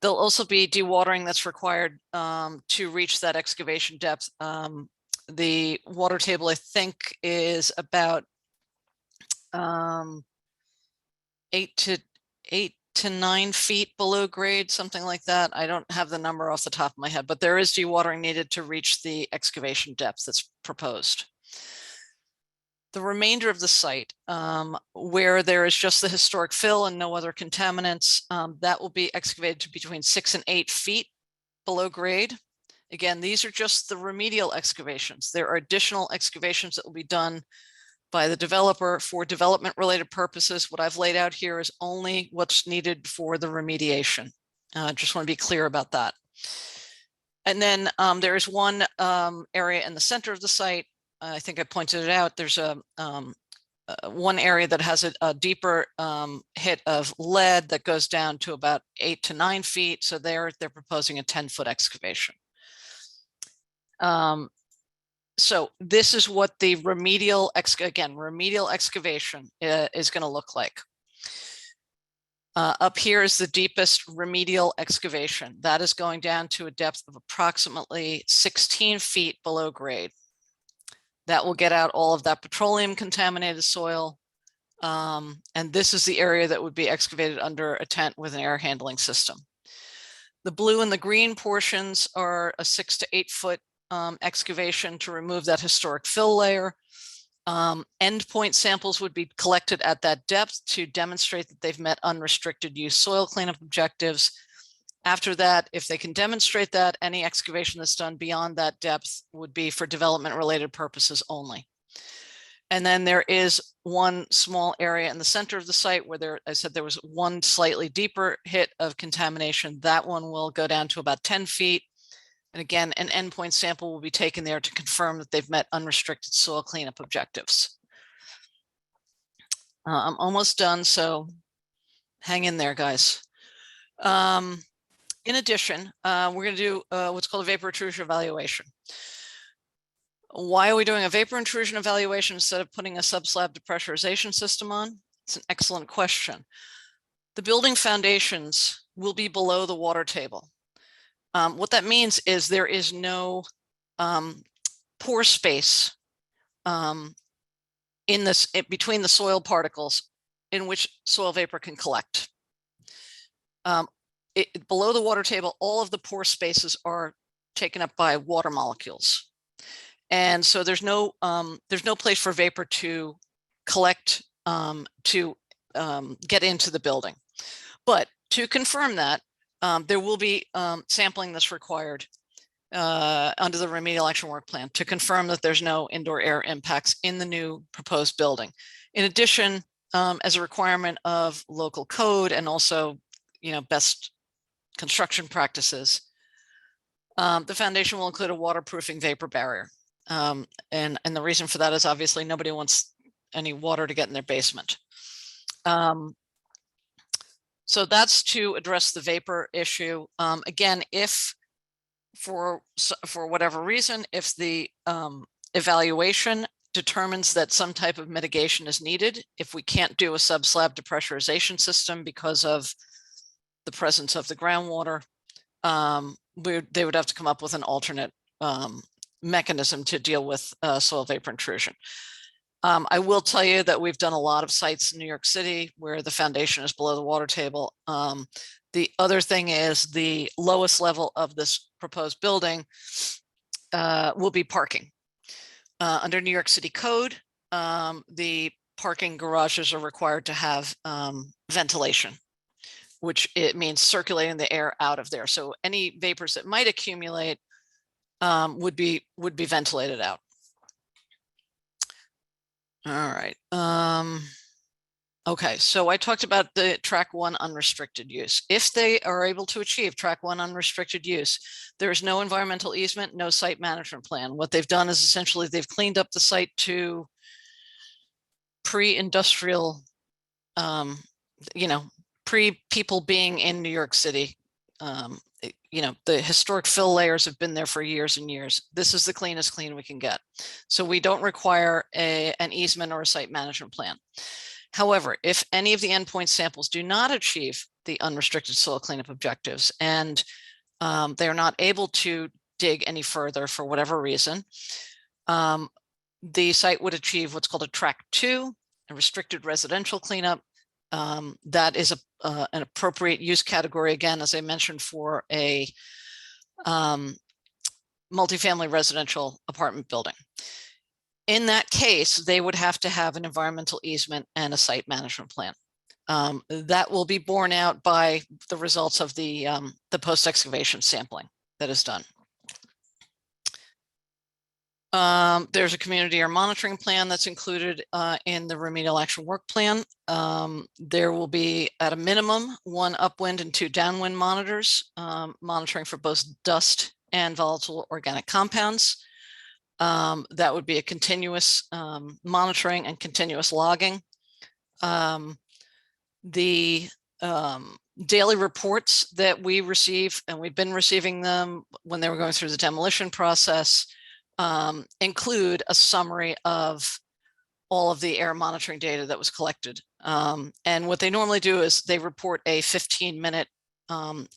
There'll also be dewatering that's required to reach that excavation depth. The water table, I think, is about 8 to 9 feet below grade, something like that. I don't have the number off the top of my head, but there is dewatering needed to reach the excavation depth that's proposed. The remainder of the site, where there is just the historic fill and no other contaminants, that will be excavated to between 6 and 8 feet below grade. Again, these are just the remedial excavations. There are additional excavations that will be done by the developer for development related purposes. What I've laid out here is only what's needed for the remediation. Just want to be clear about that. And then there is one area in the center of the site I think I pointed it out, there's one area that has a deeper hit of lead that goes down to about 8 to 9 feet. So they're proposing a 10-foot excavation. So this is what the remedial excavation is going to look like. Up here is the deepest remedial excavation. That is going down to a depth of approximately 16 feet below grade. That will get out all of that petroleum contaminated soil. And this is the area that would be excavated under a tent with an air handling system. The blue and the green portions are a 6 to 8 foot excavation to remove that historic fill layer. Endpoint samples would be collected at that depth to demonstrate that they've met unrestricted use soil cleanup objectives. After that, if they can demonstrate that, any excavation that's done beyond that depth would be for development related purposes only. And then there is one small area in the center of the site where I said there was one slightly deeper hit of contamination. That one will go down to about 10 feet. And again, an endpoint sample will be taken there to confirm that they've met unrestricted soil cleanup objectives. I'm almost done, so hang in there, guys. In addition, we're going to do what's called a vapor intrusion evaluation. Why are we doing a vapor intrusion evaluation instead of putting a subslab depressurization system on? It's an excellent question. The building foundations will be below the water table. What that means is there is no pore space between the soil particles in which soil vapor can collect. Below the water table, all of the pore spaces are taken up by water molecules. And so there's no place for vapor to collect to get into the building. But to confirm that, there will be sampling that's required under the remedial action work plan to confirm that there's no indoor air impacts in the new proposed building. In addition, as a requirement of local code and also, best construction practices, the foundation will include a waterproofing vapor barrier. And the reason for that is obviously nobody wants any water to get in their basement. So that's to address the vapor issue. Again, if for whatever reason, if the evaluation determines that some type of mitigation is needed, if we can't do a subslab depressurization system because of the presence of the groundwater, they would have to come up with an alternate mechanism to deal with soil vapor intrusion. I will tell you that we've done a lot of sites in New York City where the foundation is below the water table. The other thing is the lowest level of this proposed building will be parking. Under New York City code, the parking garages are required to have ventilation, which it means circulating the air out of there. So any vapors that might accumulate would be ventilated out. All right. Okay, so I talked about the track 1 unrestricted use. If they are able to achieve track 1 unrestricted use, there is no environmental easement, no site management plan. What they've done is essentially they've cleaned up the site to pre-industrial, pre-people being in New York City. The historic fill layers have been there for years and years. This is the cleanest clean we can get. So we don't require an easement or a site management plan. However, if any of the endpoint samples do not achieve the unrestricted soil cleanup objectives and they are not able to dig any further for whatever reason, the site would achieve what's called a track 2, a restricted residential cleanup. That is an appropriate use category, again, as I mentioned, for a multifamily residential apartment building. In that case, they would have to have an environmental easement and a site management plan. That will be borne out by the results of the post-excavation sampling that is done. There's a community air monitoring plan that's included in the remedial action work plan. There will be, at a minimum, 1 upwind and 2 downwind monitors, monitoring for both dust and volatile organic compounds. That would be a continuous monitoring and continuous logging. The daily reports that we receive, and we've been receiving them when they were going through the demolition process, include a summary of all of the air monitoring data that was collected. And what they normally do is they report a 15-minute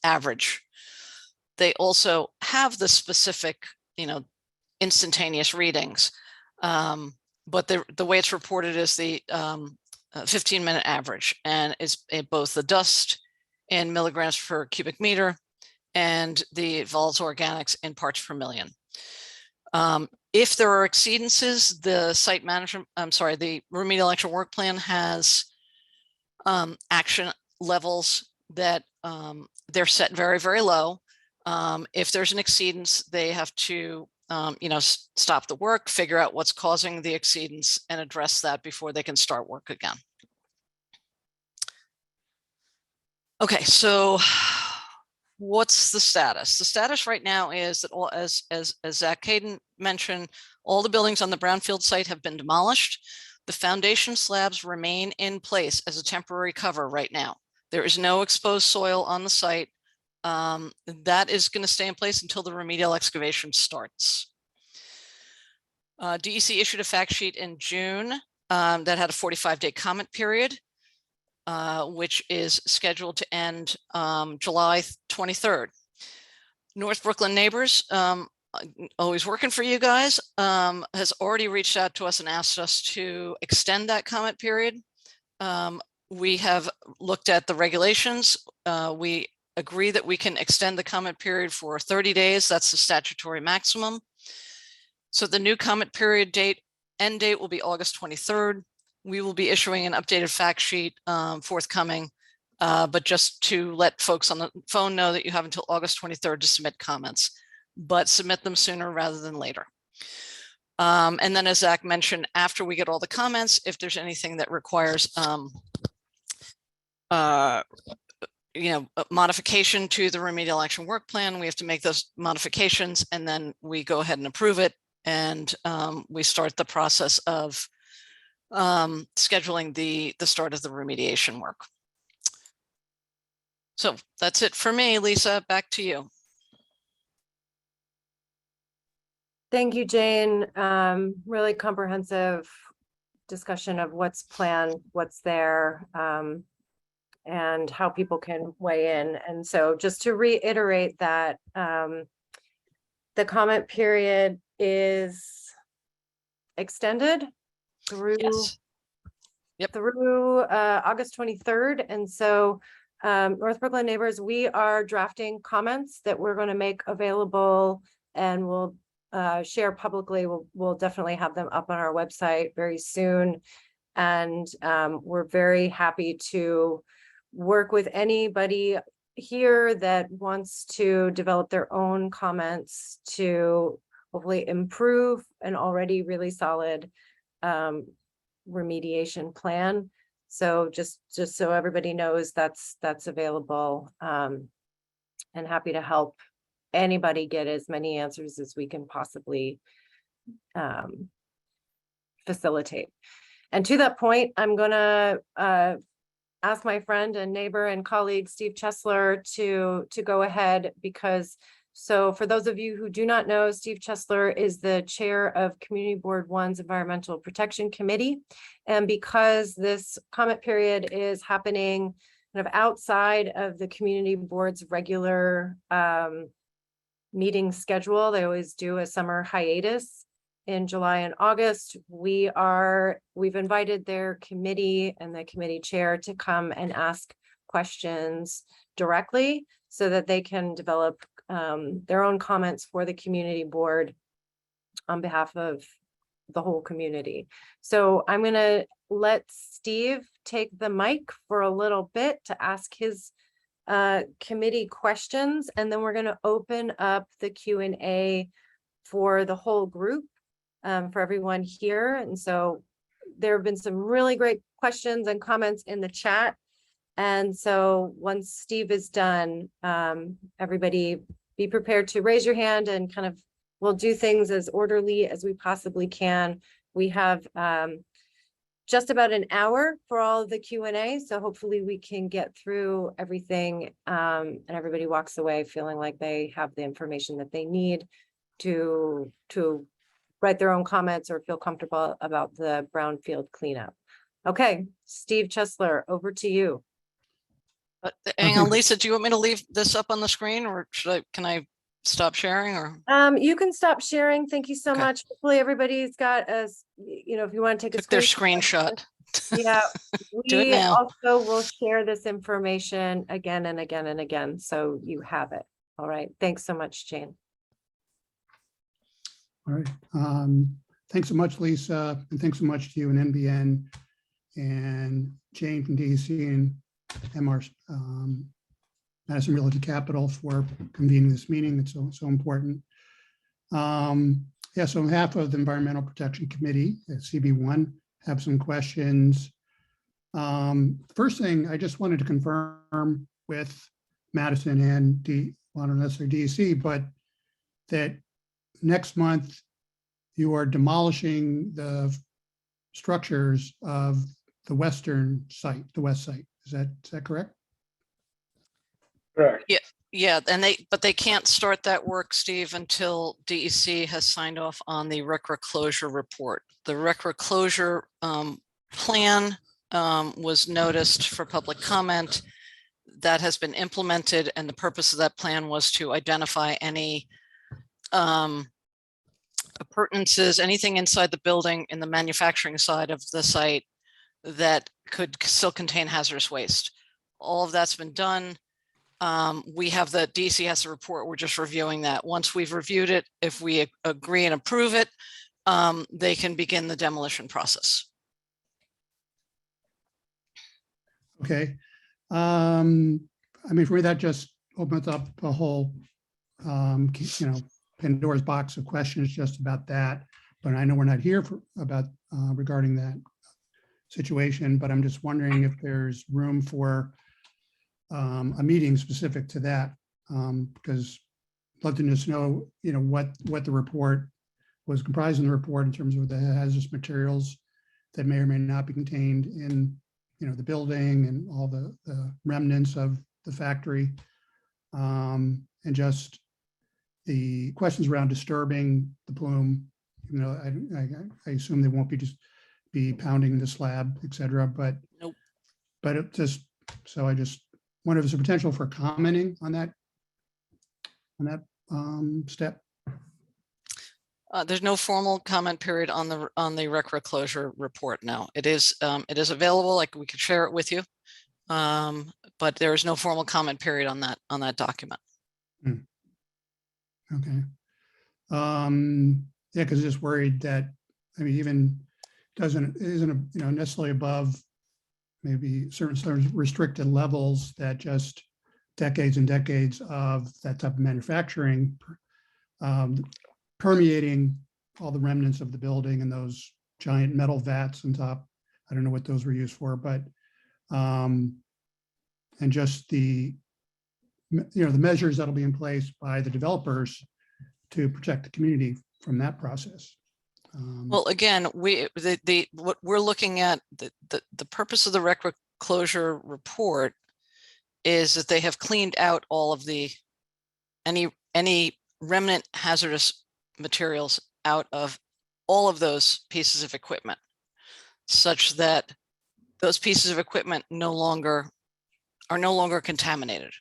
average. They also have the specific, instantaneous readings. But the way it's reported is the 15-minute average, and it's both the dust in milligrams per cubic meter and the volatile organics in parts per million. If there are exceedances, the remedial action work plan has action levels that they're set very, very low. If there's an exceedance, they have to stop the work, figure out what's causing the exceedance and address that before they can start work again. Okay, so what's the status? The status right now is that as Zach Caden mentioned, all the buildings on the Brownfield site have been demolished. The foundation slabs remain in place as a temporary cover right now. There is no exposed soil on the site. That is going to stay in place until the remedial excavation starts. DEC issued a fact sheet in June that had a 45-day comment period, which is scheduled to end July 23rd. North Brooklyn Neighbors, always working for you guys, has already reached out to us and asked us to extend that comment period. We have looked at the regulations. We agree that we can extend the comment period for 30 days. That's the statutory maximum. So the new comment period end date will be August 23rd. We will be issuing an updated fact sheet forthcoming, but just to let folks on the phone know that you have until August 23rd to submit comments, but submit them sooner rather than later. And then, as Zach mentioned, after we get all the comments, if there's anything that requires modification to the remedial action work plan, we have to make those modifications, and then we go ahead and approve it, and we start the process of scheduling the start of the remediation work. So that's it for me. Lisa, back to you. Thank you, Jane. Really comprehensive discussion of what's planned, what's there, and how people can weigh in. And so just to reiterate that the comment period is extended through, Yes. Yep. through August 23rd. And so North Brooklyn Neighbors, we are drafting comments that we're going to make available, and we'll share publicly. We'll definitely have them up on our website very soon. And we're very happy to work with anybody here that wants to develop their own comments to hopefully improve an already really solid remediation plan. So just so everybody knows, that's available, and happy to help anybody get as many answers as we can possibly facilitate. And to that point, I'm gonna ask my friend and neighbor and colleague Steve Chesler to go ahead, because so for those of you who do not know, Steve Chesler is the chair of Community Board 1's Environmental Protection Committee. And because this comment period is happening kind of outside of the community board's regular meeting schedule, they always do a summer hiatus in July and August. We've invited their committee and the committee chair to come and ask questions directly so that they can develop their own comments for the community board on behalf of the whole community. So I'm going to let Steve take the mic for a little bit to ask his committee questions, and then we're going to open up the Q&A for the whole group, for everyone here. And so there have been some really great questions and comments in the chat. And so once Steve is done, everybody be prepared to raise your hand and kind of we'll do things as orderly as we possibly can. We have just about an hour for all of the Q&A, so hopefully we can get through everything and everybody walks away feeling like they have the information that they need to write their own comments or feel comfortable about the brownfield cleanup. Okay, Steve Chesler, over to you. Hang on, Lisa, do you want me to leave this up on the screen, or can I stop sharing, or? You can stop sharing. Thank you so Okay. much. Hopefully everybody's got if you want to take a Took their screenshot. Yeah, Do it we now. also will share this information again and again and again, so you have it. All right, thanks so much, Jane. All right. Thanks so much, Lisa, and thanks so much to you and NBN and Jane from DEC and MR Madison Realty Capital for convening this meeting. It's so important. Yeah, so on behalf of the Environmental Protection Committee at CB1, have some questions. First thing, I just wanted to confirm with Madison and well, not necessarily DEC, but that next month you are demolishing the structures of the western site, the west site. Is that correct? Correct. Yeah, and they can't start that work, Steve, until DEC has signed off on the RCRA closure report. The RCRA closure plan was noticed for public comment. That has been implemented, and the purpose of that plan was to identify any appurtenances, anything inside the building in the manufacturing side of the site that could still contain hazardous waste. All of that's been done. We have the DEC has a report. We're just reviewing that. Once we've reviewed it, if we agree and approve it, they can begin the demolition process. Okay. I mean, for me, that just opens up a whole, Pandora's box of questions just about that. But I know we're not here about regarding that situation, but I'm just wondering if there's room for a meeting specific to that, because I'd love to just know, what the report was comprising the report in terms of the hazardous materials that may or may not be contained in, the building and all the remnants of the factory, and just the questions around disturbing the plume. I assume they won't be just be pounding the slab, et cetera, but Nope. But it just, so I just wonder if there's a potential for commenting on that step. There's no formal comment period on the RCRA closure report now. It is available, like we could share it with you. But there is no formal comment period on that document. Okay. Yeah, because just worried that, even isn't necessarily above maybe certain sort of restricted levels that just decades and decades of that type of manufacturing permeating all the remnants of the building and those giant metal vats on top. I don't know what those were used for, but and just the measures that'll be in place by the developers to protect the community from that process. Well, again, what we're looking at, the purpose of the RCRA closure report is that they have cleaned out all of any remnant hazardous materials out of all of those pieces of equipment, such that those pieces of equipment are no longer contaminated.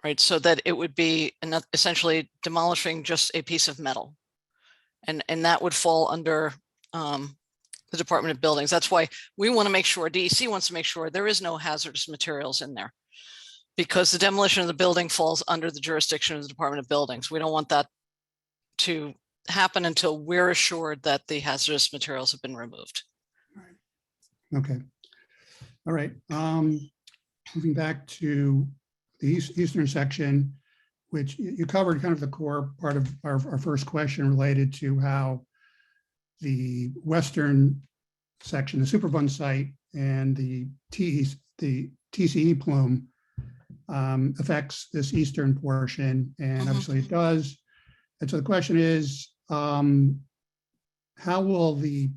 Right, so that it would be essentially demolishing just a piece of metal. And that would fall under the Department of Buildings. That's why we want to make sure, DEC wants to make sure there is no hazardous materials in there, because the demolition of the building falls under the jurisdiction of the Department of Buildings. We don't want that to happen until we're assured that the hazardous materials have been removed. Okay. All right. Moving back to the eastern section, which you covered kind of the core part of our first question related to how the western section, the Superfund site, and the TCE plume affects this eastern portion, and Mhm. obviously it does. And so the question is, how will the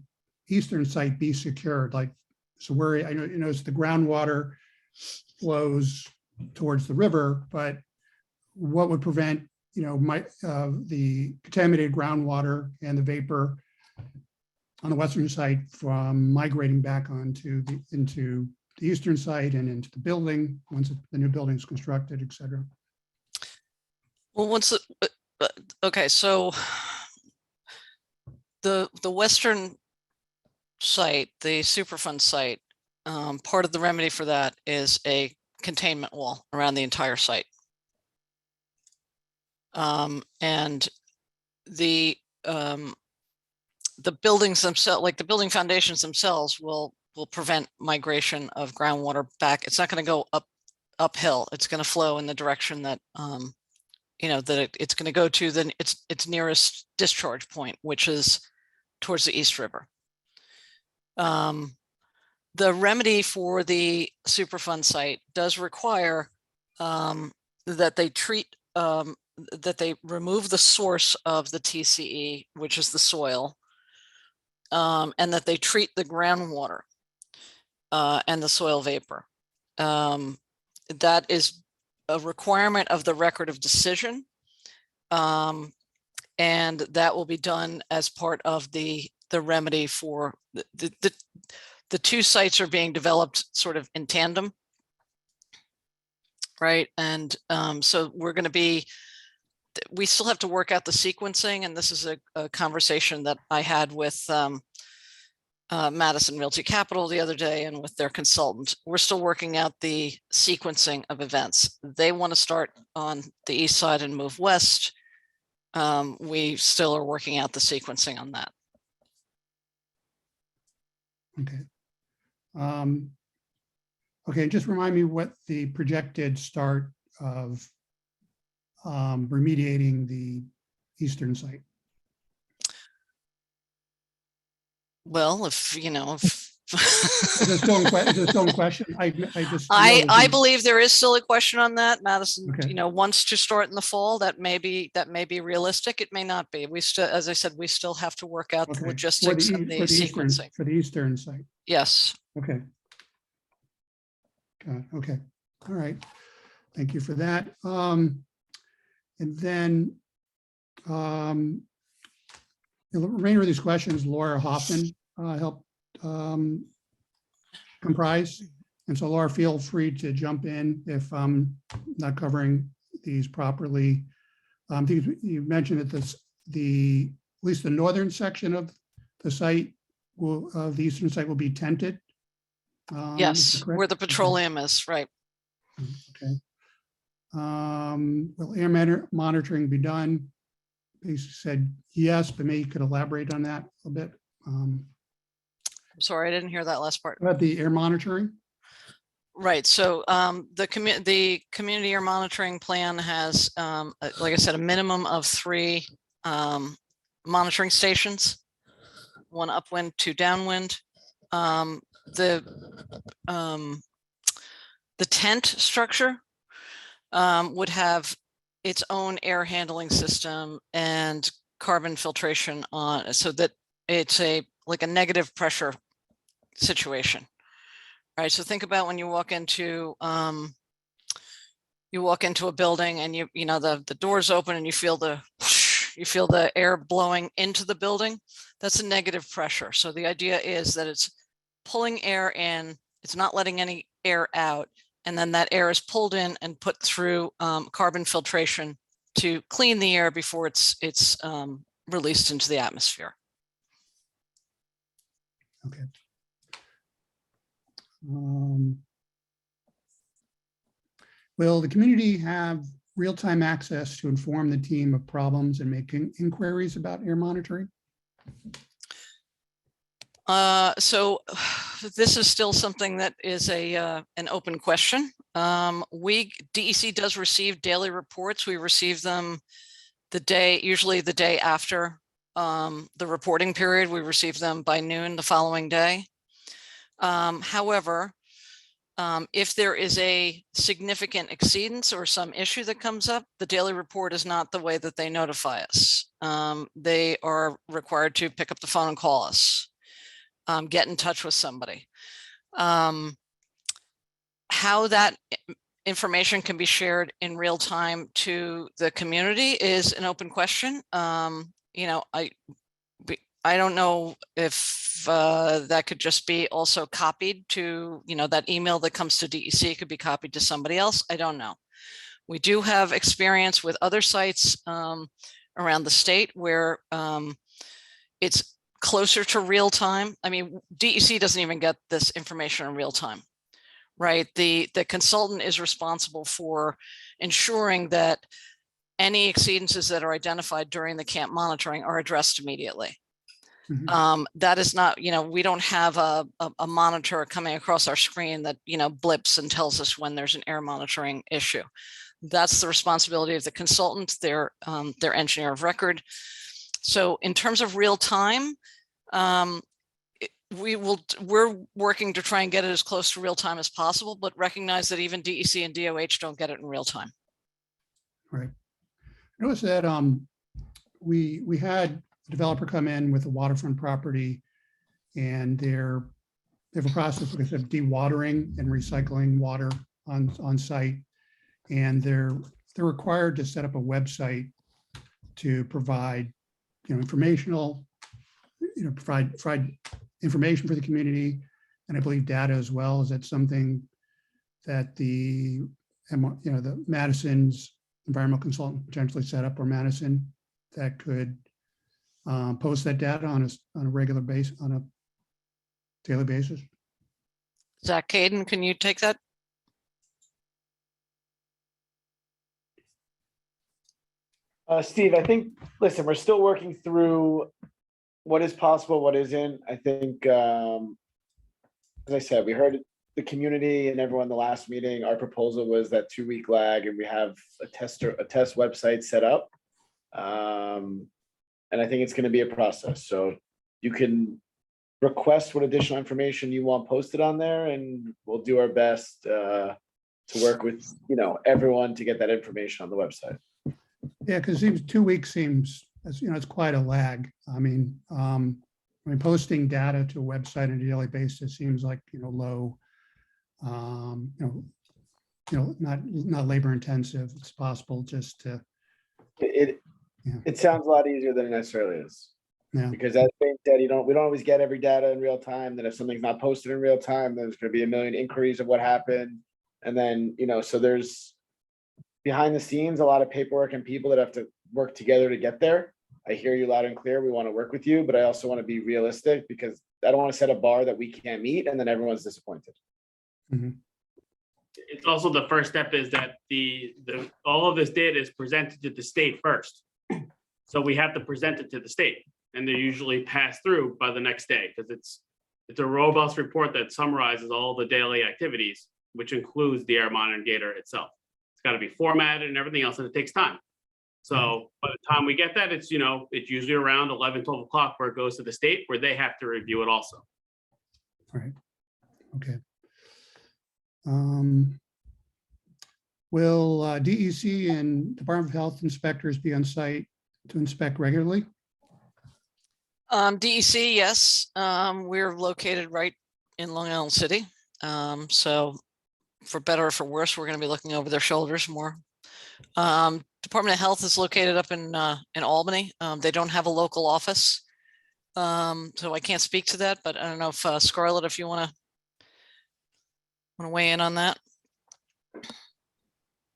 eastern site be secured? Like, so where, I know, you know, it's the groundwater flows towards the river, but what would prevent, you know, the contaminated groundwater and the vapor on the western site from migrating back into the eastern site and into the building once the new building is constructed, et cetera? Well, okay, so the western site, the Superfund site, part of the remedy for that is a containment wall around the entire site. And the buildings themselves, like the building foundations themselves, will prevent migration of groundwater back. It's not going to go uphill. It's going to flow in the direction that you know, that it's going to go to its nearest discharge point, which is towards the East River. The remedy for the Superfund site does require that they treat, that they remove the source of the TCE, which is the soil, and that they treat the groundwater and the soil vapor. That is a requirement of the record of decision. And that will be done as part of the remedy for the two sites are being developed sort of in tandem. Right. And so we still have to work out the sequencing. And this is a conversation that I had with Madison Realty Capital the other day and with their consultant. We're still working out the sequencing of events. They want to start on the east side and move west. We still are working out the sequencing on that. Okay. Okay, just remind me what the projected start of remediating the eastern site. Well, if you know, Is it still in question? I just. I believe there is still a question on that. Madison, Okay. you know, wants to start in the fall. That may be realistic. It may not be. We still, as I said, we still have to work out the Okay. logistics and the sequencing. For the eastern site. Yes. Okay. Got it. Okay. All right. Thank you for that. And then the remainder of these questions, Laura Hoffman helped comprise. And so Laura, feel free to jump in if I'm not covering these properly. I think you mentioned that at least the northern section of the site the eastern site will be tented. Yes, where the petroleum is, right. Okay. Will air monitoring be done? Basically said yes, but maybe you could elaborate on that a bit. I'm sorry, I didn't hear that last part. About the air monitoring? Right. So the community air monitoring plan has, like I said, a minimum of 3 monitoring stations, 1 upwind, 2 downwind. The tent structure would have its own air handling system and carbon filtration on, so that it's like a negative pressure situation. Right. So think about when you walk into a building and you know the doors open and you feel the air blowing into the building. That's a negative pressure. So the idea is that it's pulling air in, it's not letting any air out, and then that air is pulled in and put through carbon filtration to clean the air before it's released into the atmosphere. Okay. Will the community have real-time access to inform the team of problems and make inquiries about air monitoring? So this is still something that is an open question. DEC does receive daily reports. We receive them usually the day after the reporting period. We receive them by noon the following day. However, If there is a significant exceedance or some issue that comes up, the daily report is not the way that they notify us. They are required to pick up the phone and call us, get in touch with somebody. How that information can be shared in real time to the community is an open question. You know, I don't know if that could just be also copied to, you know, that email that comes to DEC could be copied to somebody else. I don't know. We do have experience with other sites around the state where it's closer to real time. I mean, DEC doesn't even get this information in real time, right? The consultant is responsible for ensuring that any exceedances that are identified during the camp monitoring are addressed immediately. That is not, you know, we don't have a monitor coming across our screen that, you know, blips and tells us when there's an air monitoring issue. That's the responsibility of the consultant, their engineer of record. So in terms of real time, we're working to try and get it as close to real time as possible, but recognize that even DEC and DOH don't get it in real time. Right. Notice that we had a developer come in with a waterfront property, and they have a process, like I said, dewatering and recycling water on site, and they're required to set up a website to provide, you know, provide information for the community, and I believe data as well. Is that something that the Madison's environmental consultant potentially set up, or Madison, that could post that data on a regular basis, on a daily basis? Zach Caden, can you take that? Steve, I think, listen, we're still working through what is possible, what isn't. I think, as I said, we heard the community and everyone in the last meeting. Our proposal was that 2-week lag, and we have a test website set up. And I think it's going to be a process. So you can request what additional information you want posted on there, and we'll do our best to work with, you know, everyone to get that information on the website. Yeah, because it seems 2 weeks seems, you know, it's quite a lag. I mean, posting data to a website on a daily basis seems like, you know, low, not labor intensive. It's possible just to. It sounds a lot easier than it necessarily is. Yeah. Because as James said, we don't always get every data in real time. Then if something's not posted in real time, there's going to be a million inquiries of what happened. And then, you know, so there's behind the scenes a lot of paperwork and people that have to work together to get there. I hear you loud and clear. We want to work with you, but I also want to be realistic, because I don't want to set a bar that we can't meet and then everyone's disappointed. Mm-hmm. It's also the first step is that all of this data is presented to the state first. So we have to present it to the state, and they're usually passed through by the next day, because it's a robust report that summarizes all the daily activities, which includes the air monitoring data itself. It's got to be formatted and everything else, and it takes time. So by the time we get that, it's, you know, it's usually around 11, 12 o'clock where it goes to the state, where they have to review it also. All right. Okay. Will DEC and Department of Health inspectors be on site to inspect regularly? DEC, yes. We're located right in Long Island City. So for better or for worse, we're going to be looking over their shoulders more. Department of Health is located up in Albany. They don't have a local office. So I can't speak to that, but I don't know if Scarlett, if you want to weigh in on that.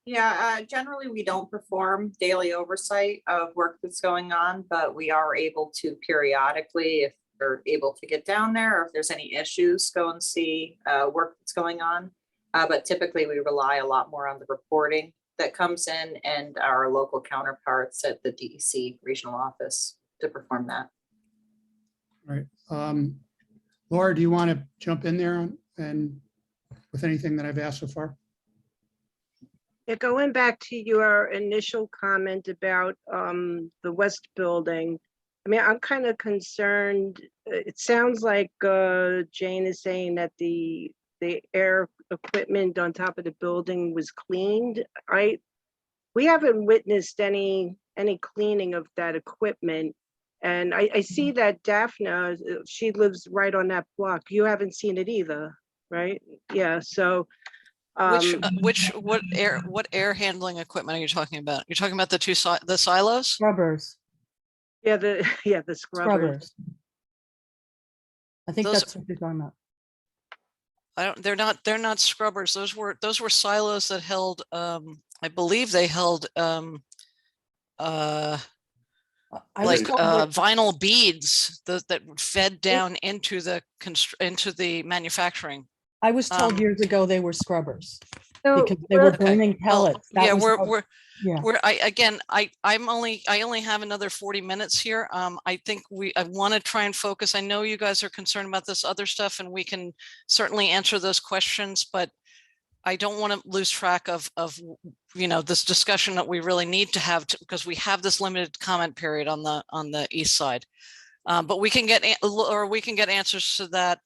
Yeah, generally we don't perform daily oversight of work that's going on, but we are able to periodically, if we're able to get down there, or if there's any issues, go and see work that's going on. But typically we rely a lot more on the reporting that comes in and our local counterparts at the DEC regional office to perform that. All right. Laura, do you want to jump in there and with anything that I've asked so far? Yeah, going back to your initial comment about the West Building, I mean, I'm kind of concerned. It sounds like Jane is saying that the air equipment on top of the building was cleaned. We haven't witnessed any cleaning of that equipment. And I see that Daphne, she lives right on that block. You haven't seen it either, right? Yeah, so. What air handling equipment are you talking about? You're talking about the silos? Scrubbers, Yeah, the scrubbers. scrubbers. I think Those- that's what you're talking about. They're not scrubbers. Those were silos that held, I believe they held, I was like told that- vinyl beads that fed down into the manufacturing. I was told um, years ago they were scrubbers So, because they were Okay. burning Well, pellets. That yeah, was how- we're, yeah. I only have another 40 minutes here. I think I want to try and focus. I know you guys are concerned about this other stuff and we can certainly answer those questions, but I don't want to lose track of, this discussion that we really need to have because we have this limited comment period on the east side. But we can get answers to that.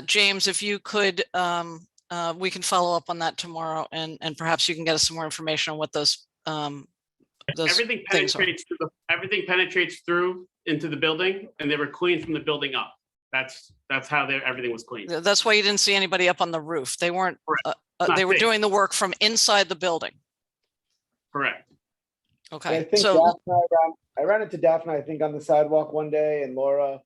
James, if you could, we can follow up on that tomorrow and perhaps you can get us some more information on what those Everything things are. everything penetrates through into the building, and they were cleaned from the building up. That's how everything was cleaned. That's why you didn't see anybody up on the roof. They weren't, Not they were safe. doing the work from inside the building. Correct. I Okay, think so Daphne, I ran into Daphne, I think, on the sidewalk one day, and Laura,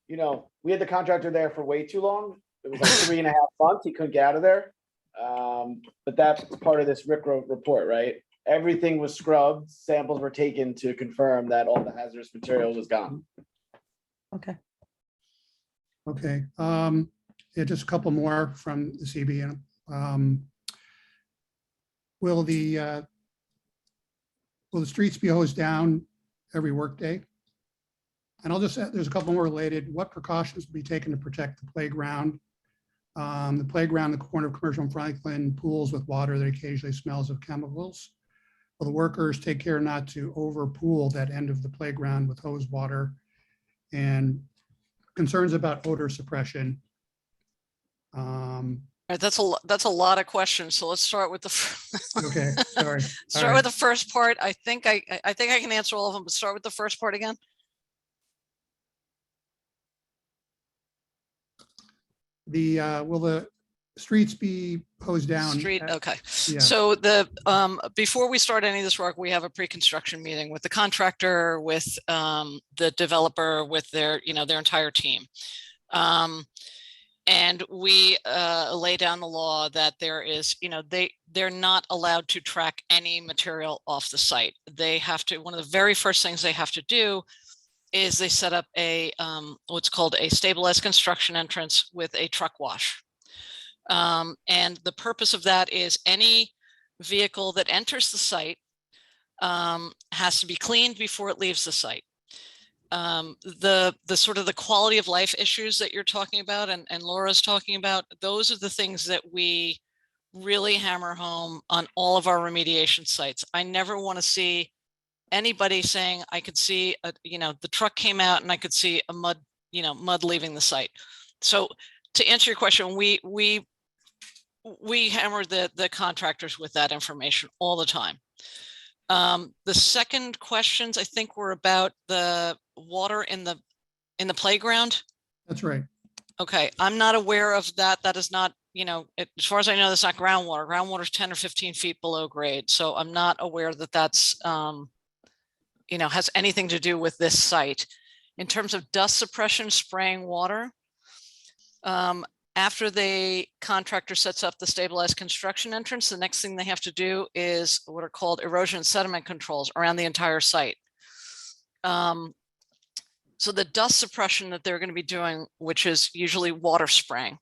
we had the contractor there for way too long. It was like 3.5 months. He couldn't get out of there. But that's part of this RICRA report, right? Everything was scrubbed. Samples were taken to confirm that all the hazardous material was gone. Okay. Okay, yeah, just a couple more from the CBN. Will the streets be hosed down every workday? And I'll just add, there's a couple more related. What precautions will be taken to protect the playground? The playground, the corner of Commercial and Franklin, pools with water that occasionally smells of chemicals. Will the workers take care not to overpool that end of the playground with hose water? And concerns about odor suppression. all right, that's a lot of questions. So let's start with Okay, sorry. start All with right. the first part. I think I can answer all of them, but start with the first part again. Will the streets be hosed down? Street, okay. Yeah. So before we start any of this work, we have a pre-construction meeting with the contractor, with the developer, with their entire team. And we lay down the law that there is, they're not allowed to track any material off the site. They have to, one of the very first things they have to do is they set up a what's called a stabilized construction entrance with a truck wash. And the purpose of that is any vehicle that enters the site has to be cleaned before it leaves the site. The sort of the quality of life issues that you're talking about and Laura's talking about, those are the things that we really hammer home on all of our remediation sites. I never want to see anybody saying I could see the truck came out and I could see a mud leaving the site. So to answer your question, we hammer the contractors with that information all the time. The second questions I think were about the water in the playground. That's right. Okay, I'm not aware of that. That is not, as far as I know, that's not groundwater. Groundwater is 10 or 15 feet below grade. So I'm not aware that that's, has anything to do with this site. In terms of dust suppression, spraying water, after the contractor sets up the stabilized construction entrance, the next thing they have to do is what are called erosion and sediment controls around the entire site. So the dust suppression that they're going to be doing, which is usually water spraying,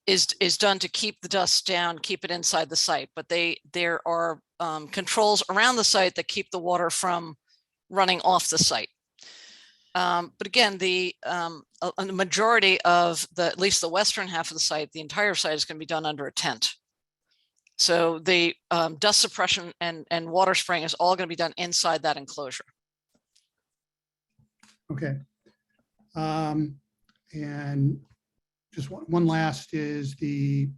is done to keep the dust down, keep it inside the site. But there are controls around the site that keep the water from running off the site. But again, the majority of at least the western half of the site, the entire site is going to be done under a tent. So the dust suppression and water spraying is all going to be done inside that enclosure. Okay. And just one last is the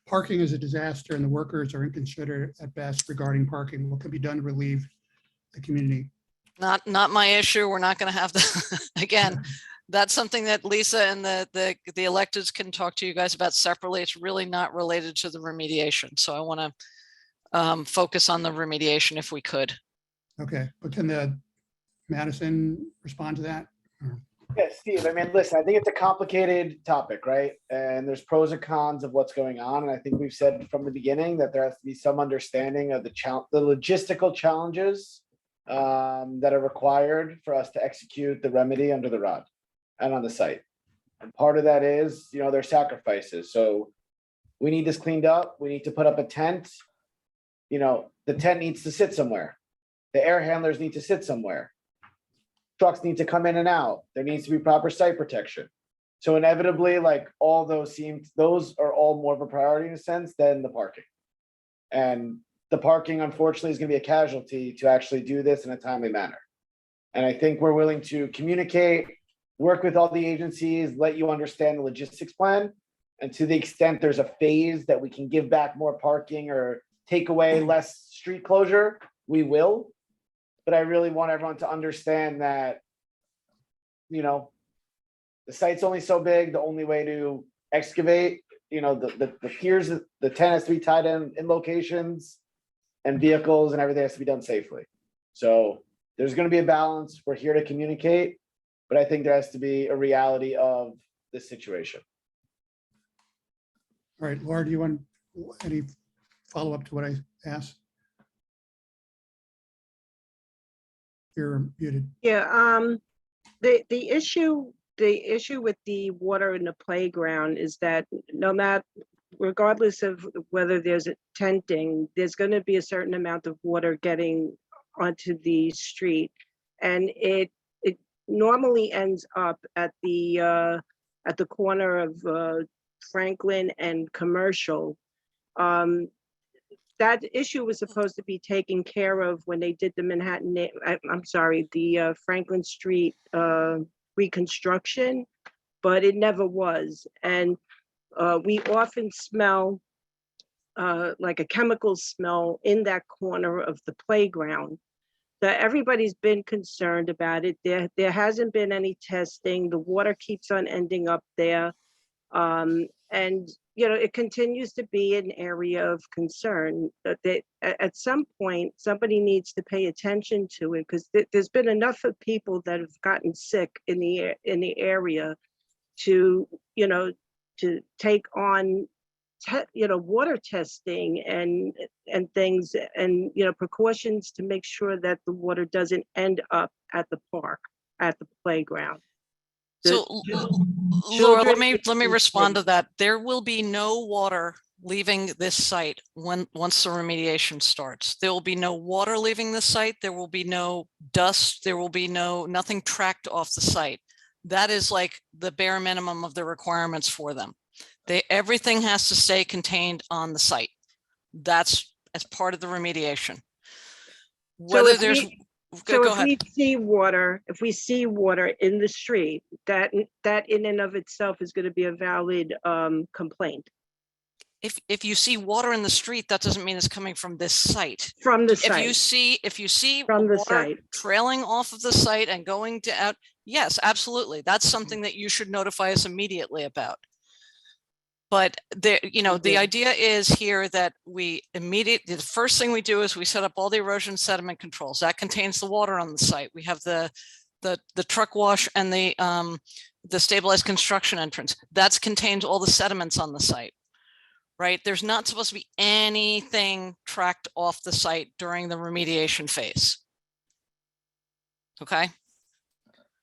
parking is a disaster and the workers are inconsiderate at best regarding parking. What can be done to relieve the community? Not my issue. We're not going to have the, again, that's something that Lisa and the electeds can talk to you guys about separately. It's really not related to the remediation. So I want to focus on the remediation if we could. Okay, but can the Madison respond to that? Or- Yeah, Steve, I mean, listen, I think it's a complicated topic, right? And there's pros and cons of what's going on. And I think we've said from the beginning that there has to be some understanding of the logistical challenges that are required for us to execute the remedy under the rod and on the site. And part of that is, there's sacrifices. So we need this cleaned up. We need to put up a tent. The tent needs to sit somewhere. The air handlers need to sit somewhere. Trucks need to come in and out. There needs to be proper site protection. So inevitably, like all those are all more of a priority in a sense than the parking. And the parking, unfortunately, is going to be a casualty to actually do this in a timely manner. And I think we're willing to communicate, work with all the agencies, let you understand the logistics plan. And to the extent there's a phase that we can give back more parking or take away less street closure, we will. But I really want everyone to understand that, the site's only so big. The only way to excavate, the piers, the tent has to be tied in locations, and vehicles and everything has to be done safely. So there's going to be a balance. We're here to communicate, but I think there has to be a reality of this situation. All right, Laura, do you want any follow-up to what I asked? You're muted. Yeah, the issue with the water in the playground is that regardless of whether there's a tenting, there's going to be a certain amount of water getting onto the street, and it normally ends up at the corner of Franklin and Commercial. That issue was supposed to be taken care of when they did the the Franklin Street reconstruction, but it never was. And we often smell like a chemical smell in that corner of the playground. That everybody's been concerned about it. There hasn't been any testing. The water keeps on ending up there. And it continues to be an area of concern that at some point somebody needs to pay attention to it, because there's been enough of people that have gotten sick in the area to take on water testing and things and precautions to make sure that the water doesn't end up at the park, at the playground. So Laura, let me respond to that. There will be no water leaving this site once the remediation starts. There will be no water leaving the site. There will be no dust. There will be nothing tracked off the site. That is like the bare minimum of the requirements for them. Everything has to stay contained on the site. That's as part of the remediation. Whether there's if we see water in the street, that in and of itself is going to be a valid complaint. If you see water in the street, that doesn't mean it's coming from this site. From the site. If you see from the water site trailing off of the site and going to out, yes, absolutely. That's something that you should notify us immediately about. But the idea is here that the first thing we do is we set up all the erosion sediment controls. That contains the water on the site. We have the truck wash and the stabilized construction entrance. That contains all the sediments on the site, right? There's not supposed to be anything tracked off the site during the remediation phase. Okay.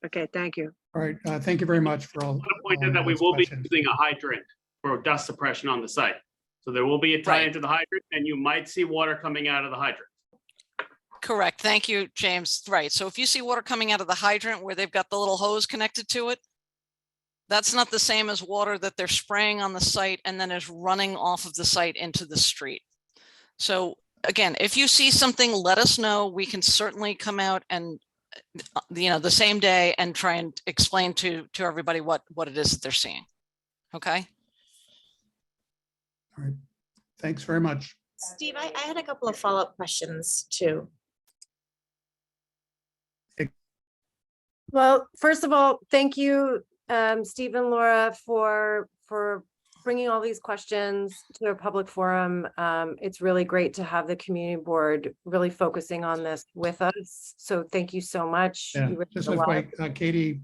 Okay, thank you. All right, thank you very much for all. I want to point out that we will be using a hydrant for dust suppression on the site. So there will be a tie into the hydrant, and you might see water coming out of the hydrant. Correct. Thank you, James. Right. So if you see water coming out of the hydrant where they've got the little hose connected to it, that's not the same as water that they're spraying on the site and then is running off of the site into the street. So again, if you see something, let us know. We can certainly come out and, the same day and try and explain to everybody what it is that they're seeing. Okay. All right. Thanks very much. Steve, I had a couple of follow-up questions too. Well, first of all, thank you, Steve and Laura, for bringing all these questions to a public forum. It's really great to have the community board really focusing on this with us. So thank you so much. Yeah, You raised just a lot. like Katie,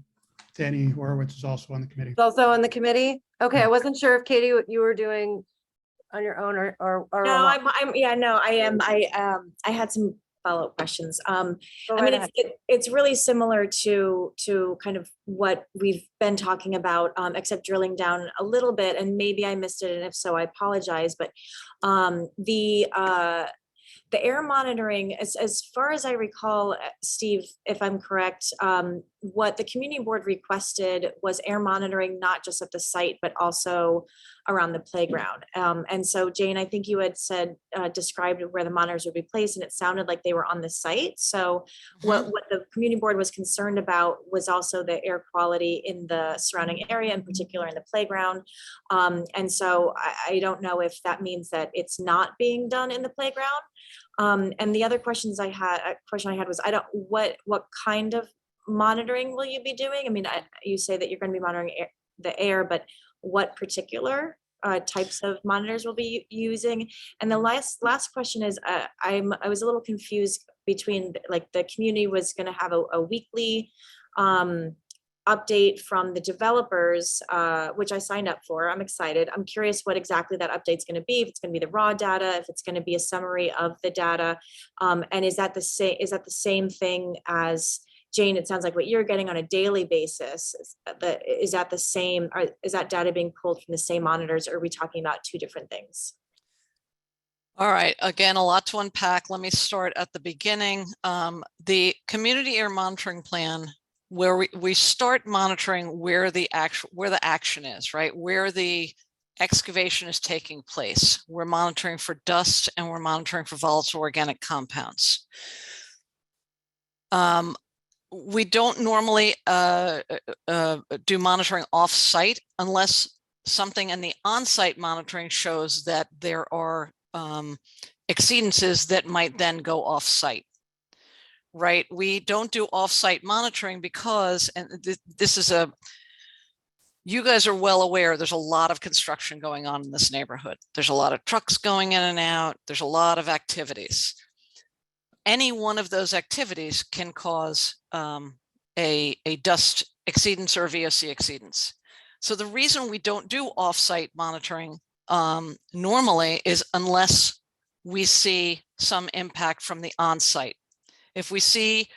Danny Horowitz is also on the committee. Also on the committee? Okay, Yeah. I wasn't sure if Katie, what you were doing on your own or. No, yeah, no, I am. I had some follow-up questions. Go I right mean, ahead. it's really similar to kind of what we've been talking about, except drilling down a little bit, and maybe I missed it, and if so, I apologize. But the air monitoring, as far as I recall, Steve, if I'm correct, what the community board requested was air monitoring, not just at the site, but also around the playground. And so Jane, I think you had said, described where the monitors would be placed, and it sounded like they were on the site. So what the community board was concerned about was also the air quality in the surrounding area, in particular in the playground. And so I don't know if that means that it's not being done in the playground. And the other question I had was, what kind of monitoring will you be doing? I mean, you say that you're going to be monitoring the air, but what particular types of monitors will be using? And the last question is, I was a little confused between, like, the community was going to have a weekly update from the developers, which I signed up for. I'm excited. I'm curious what exactly that update's going to be. If it's going to be the raw data, if it's going to be a summary of the data, and is that the same thing as, Jane, it sounds like what you're getting on a daily basis? Is that the same, or is that data being pulled from the same monitors, or are we talking about two different things? All right, again, a lot to unpack. Let me start at the beginning. The community air monitoring plan, where we start monitoring where the action is, right? Where the excavation is taking place. We're monitoring for dust, and we're monitoring for volatile organic compounds. We don't normally do monitoring off-site unless something in the on-site monitoring shows that there are exceedances that might then go off-site. Right, we don't do off-site monitoring because, and this is you guys are well aware, there's a lot of construction going on in this neighborhood. There's a lot of trucks going in and out. There's a lot of activities. Any one of those activities can cause a dust exceedance or a VOC exceedance. So the reason we don't do off-site monitoring normally is unless we see some impact from the on-site. If we see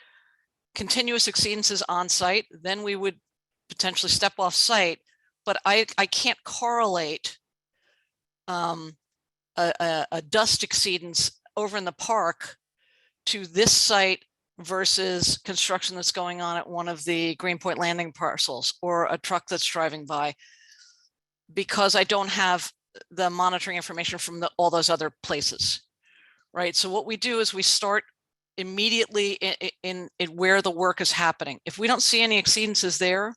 continuous exceedances on site, then we would potentially step off site, but I can't correlate a dust exceedance over in the park to this site versus construction that's going on at one of the Greenpoint Landing parcels or a truck that's driving by, because I don't have the monitoring information from all those other places, right? So what we do is we start immediately in where the work is happening. If we don't see any exceedances there,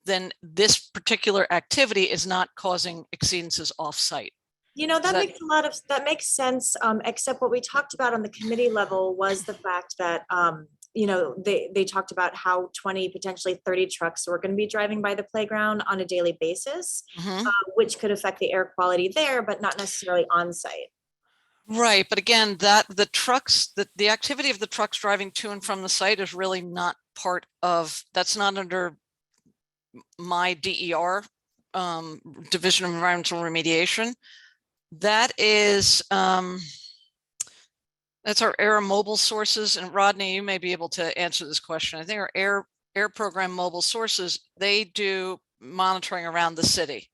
then this particular activity is not causing exceedances off-site. You know, that makes sense, except what we talked about on the committee level was the fact that, you know, they talked about how 20, potentially 30 trucks were going to be driving by the playground on a daily basis, which could affect the air quality there, but not necessarily on site. Right, but again, that the activity of the trucks driving to and from the site is really not part of, that's not under my DER, Division of Environmental Remediation. That is, that's our air mobile sources. And Rodney, you may be able to answer this question. I think our air program mobile sources, they do monitoring around the city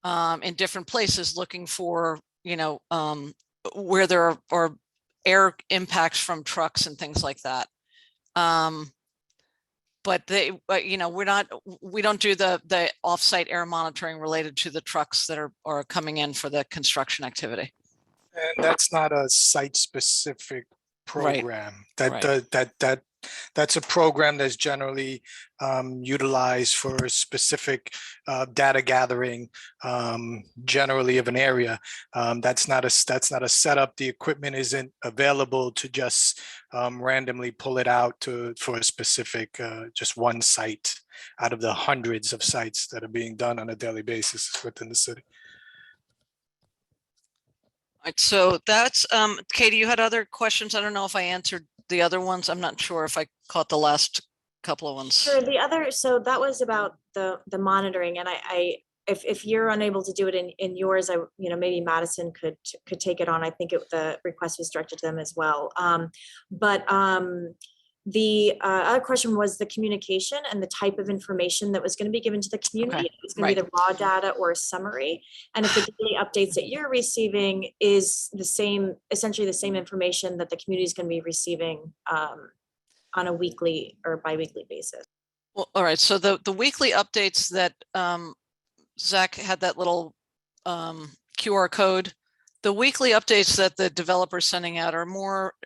in different places, looking for, you know, where there are air impacts from trucks and things like that. But you know, we don't do the offsite air monitoring related to the trucks that are coming in for the construction activity. And that's not a site-specific program. Right. That That's a program that's generally utilized for specific data gathering, generally of an area. That's not a setup. The equipment isn't available to just randomly pull it out for a specific just one site out of the hundreds of sites that are being done on a daily basis within the city. All right, so that's, Katie, you had other questions. I don't know if I answered the other ones. I'm not sure if I caught the last couple of ones. Sure, the other, so that was about the monitoring, and if you're unable to do it in yours, maybe Madison could take it on. I think the request was directed to them as well. The other question was the communication and the type of information that was going to be given to the community. Okay, It was going to be the raw data or a summary. And if the daily updates that you're receiving is essentially the same information that the community is going to be receiving on a weekly or biweekly basis. Well, all right. So the weekly updates that Zach had, that little QR code. The weekly updates that the developer's sending out are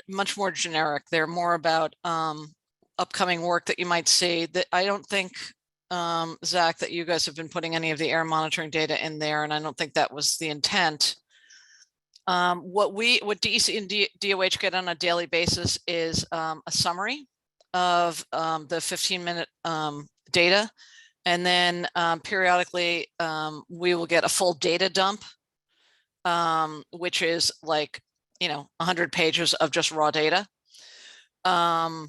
much more generic. They're more about upcoming work that you might see. That I don't think, Zach, that you guys have been putting any of the air monitoring data in there, and I don't think that was the intent. What DEC and DOH get on a daily basis is a summary of the 15-minute data, and then periodically we will get a full data dump, which is like, 100 pages of just raw data. But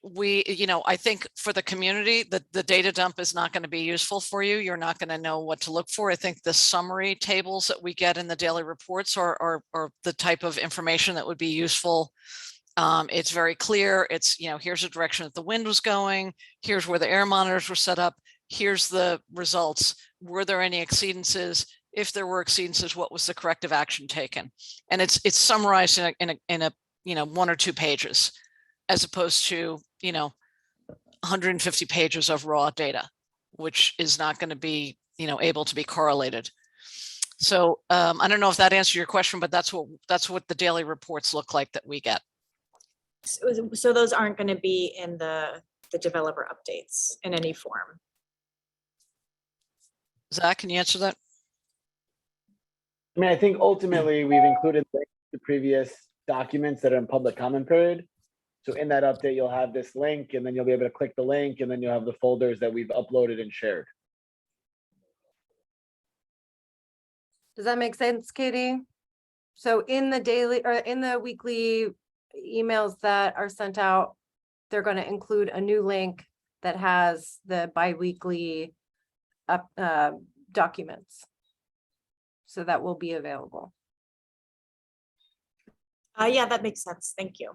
I think for the community, the data dump is not going to be useful for you. You're not going to know what to look for. I think the summary tables that we get in the daily reports are the type of information that would be useful. It's very clear. It's, here's the direction that the wind was going. Here's where the air monitors were set up. Here's the results. Were there any exceedances? If there were exceedances, what was the corrective action taken? And it's summarized in a 1 or 2 pages, as opposed to 150 pages of raw data, which is not going to be able to be correlated. So I don't know if that answered your question, but that's what the daily reports look like that we get. So those aren't going to be in the developer updates in any form. Zach, can you answer that? I mean, I think ultimately we've included the previous documents that are in public comment period. So in that update, you'll have this link, and then you'll be able to click the link, and then you'll have the folders that we've uploaded and shared. Does that make sense, Katie? So in the daily or in the weekly emails that are sent out, they're going to include a new link that has the biweekly documents. So that will be available. Yeah, that makes sense. Thank you.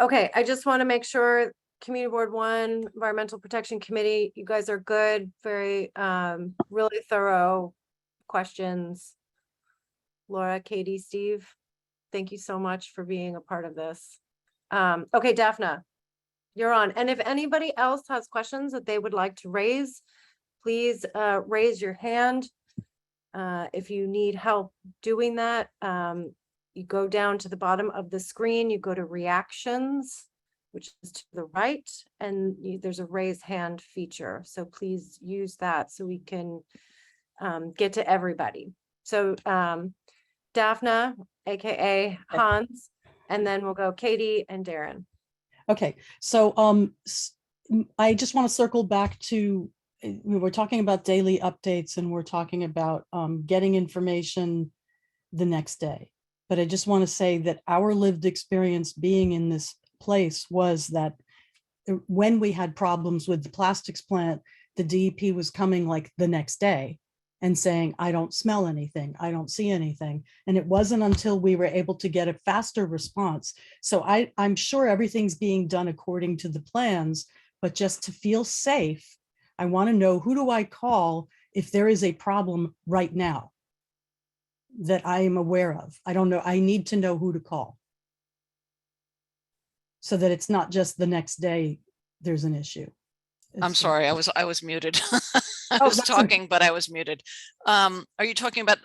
Okay, I just want to make sure Community Board 1, Environmental Protection Committee, you guys are good, very really thorough questions. Laura, Katie, Steve, thank you so much for being a part of this. Okay, Daphne, you're on. And if anybody else has questions that they would like to raise, please raise your hand. If you need help doing that, you go down to the bottom of the screen, you go to reactions, which is to the right, and there's a raise hand feature. So please use that so we can get to everybody. So Daphne, AKA Hans, and then we'll go Katie and Darren. Okay, so I just want to circle back to, we were talking about daily updates and we're talking about getting information the next day. But I just want to say that our lived experience being in this place was that when we had problems with the plastics plant, the DEP was coming like the next day and saying, I don't smell anything, I don't see anything. And it wasn't until we were able to get a faster response. So I'm sure everything's being done according to the plans, but just to feel safe, I want to know, who do I call if there is a problem right now that I am aware of? I don't know. I need to know who to call so that it's not just the next day there's an issue. I'm sorry, I was muted. I Oh, was that's talking, but I was muted. Are you talking about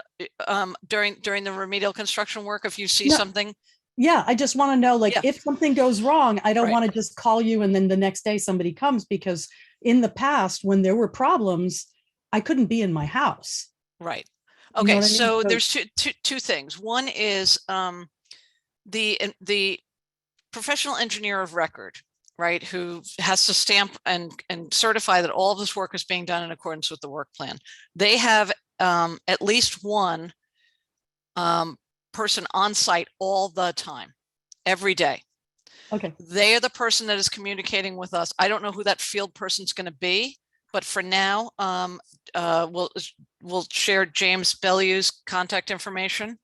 during the remedial construction work? If you see No. something, Yeah, I just want to know, like, Yeah. if something goes wrong, I don't Right. want to just call you and then the next day somebody comes, because in the past, when there were problems, I couldn't be in my house. Right. You know Okay, what I mean? so So- there's two things. One is the professional engineer of record, right, who has to stamp and certify that all of this work is being done in accordance with the work plan. They have at least one person on site all the time, every day. Okay, They are the person that is communicating with us. I don't know who that field person's going to be, but for now, we'll share James Bellew's contact information.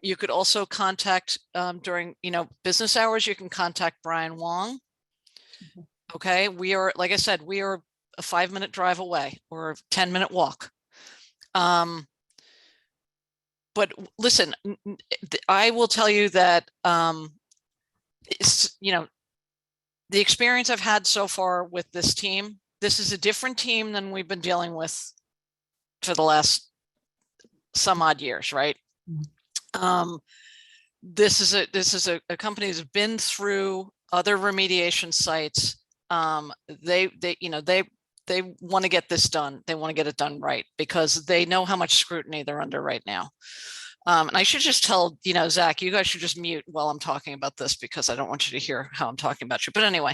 You could also contact during, business hours, you can contact Brian Wong. Okay, we are, like I said, we are a 5-minute drive away or a 10-minute walk. But listen, I will tell you that, it's, the experience I've had so far with this team, this is a different team than we've been dealing with for the last some odd years, right? This is a company that's been through other remediation sites. They want to get this done. They want to get it done right because they know how much scrutiny they're under right now. And I should just tell, Zach, you guys should just mute while I'm talking about this because I don't want you to hear how I'm talking about you. But anyway,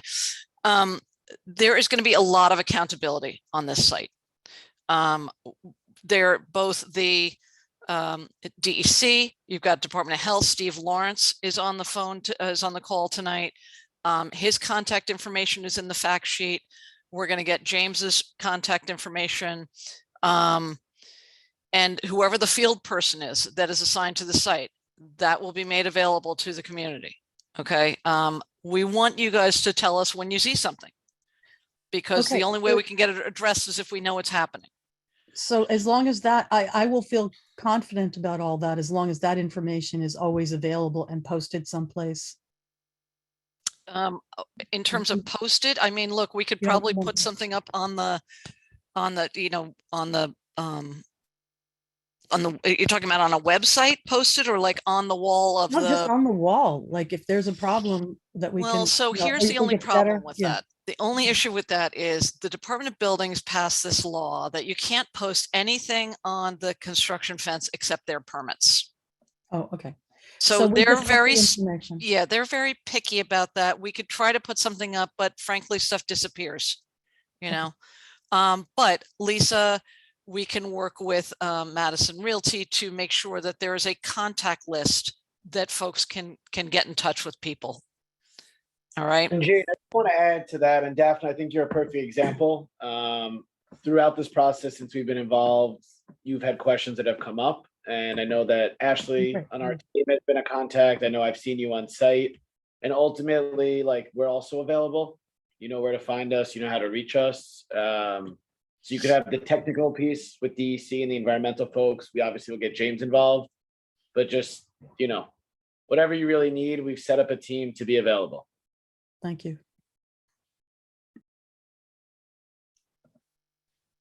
there is going to be a lot of accountability on this site. They're both the DEC, you've got Department of Health, Steve Lawrence is on the phone, is on the call tonight. His contact information is in the fact sheet. We're going to get James's contact information. And whoever the field person is that is assigned to the site, that will be made available to the community. Okay. We want you guys to tell us when you see something, because Okay, the only way so- we can get it addressed is if we know what's happening. So as long as that, I will feel confident about all that, as long as that information is always available and posted someplace. In terms of posted, I mean, look, we could Yeah, probably well- put something up on the, you're talking about on a website posted or like on the wall of No, just the, on the wall, like if there's a problem that we can. well, so you know, here's I the think only it's problem better- with yeah. that. The only issue with that is the Department of Buildings passed this law that you can't post anything on the construction fence except their permits. Oh, okay. So we they're just have the very, information. yeah, they're very picky about that. We could try to put something up, but frankly, stuff disappears, But Lisa, we can work with Madison Realty to make sure that there is a contact list that folks can get in touch with people. All right. And Jane, I just want to add to that, and Daphne, I think you're a perfect example. Throughout this process, since we've been involved, you've had questions that have come up. And I know that Ashley on our team has been a contact. I know I've seen you on site. And ultimately, like, we're also available. You know where to find us, you know how to reach us. So you could have the technical piece with DEC and the environmental folks. We obviously will get James involved. But just, whatever you really need, we've set up a team to be available. Thank you.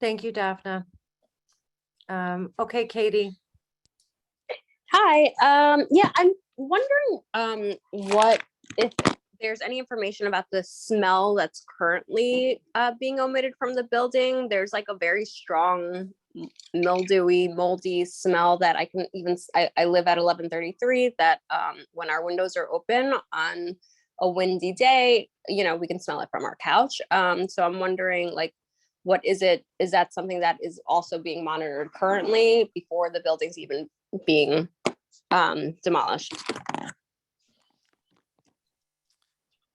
Thank you, Daphne. Okay, Katie. Hi, yeah, I'm wondering what if there's any information about the smell that's currently being omitted from the building. There's like a very strong mildewy, moldy smell that I can even, I live at 1133, that when our windows are open on a windy day, we can smell it from our couch. So I'm wondering, like, what is it? Is that something that is also being monitored currently before the building's even being demolished?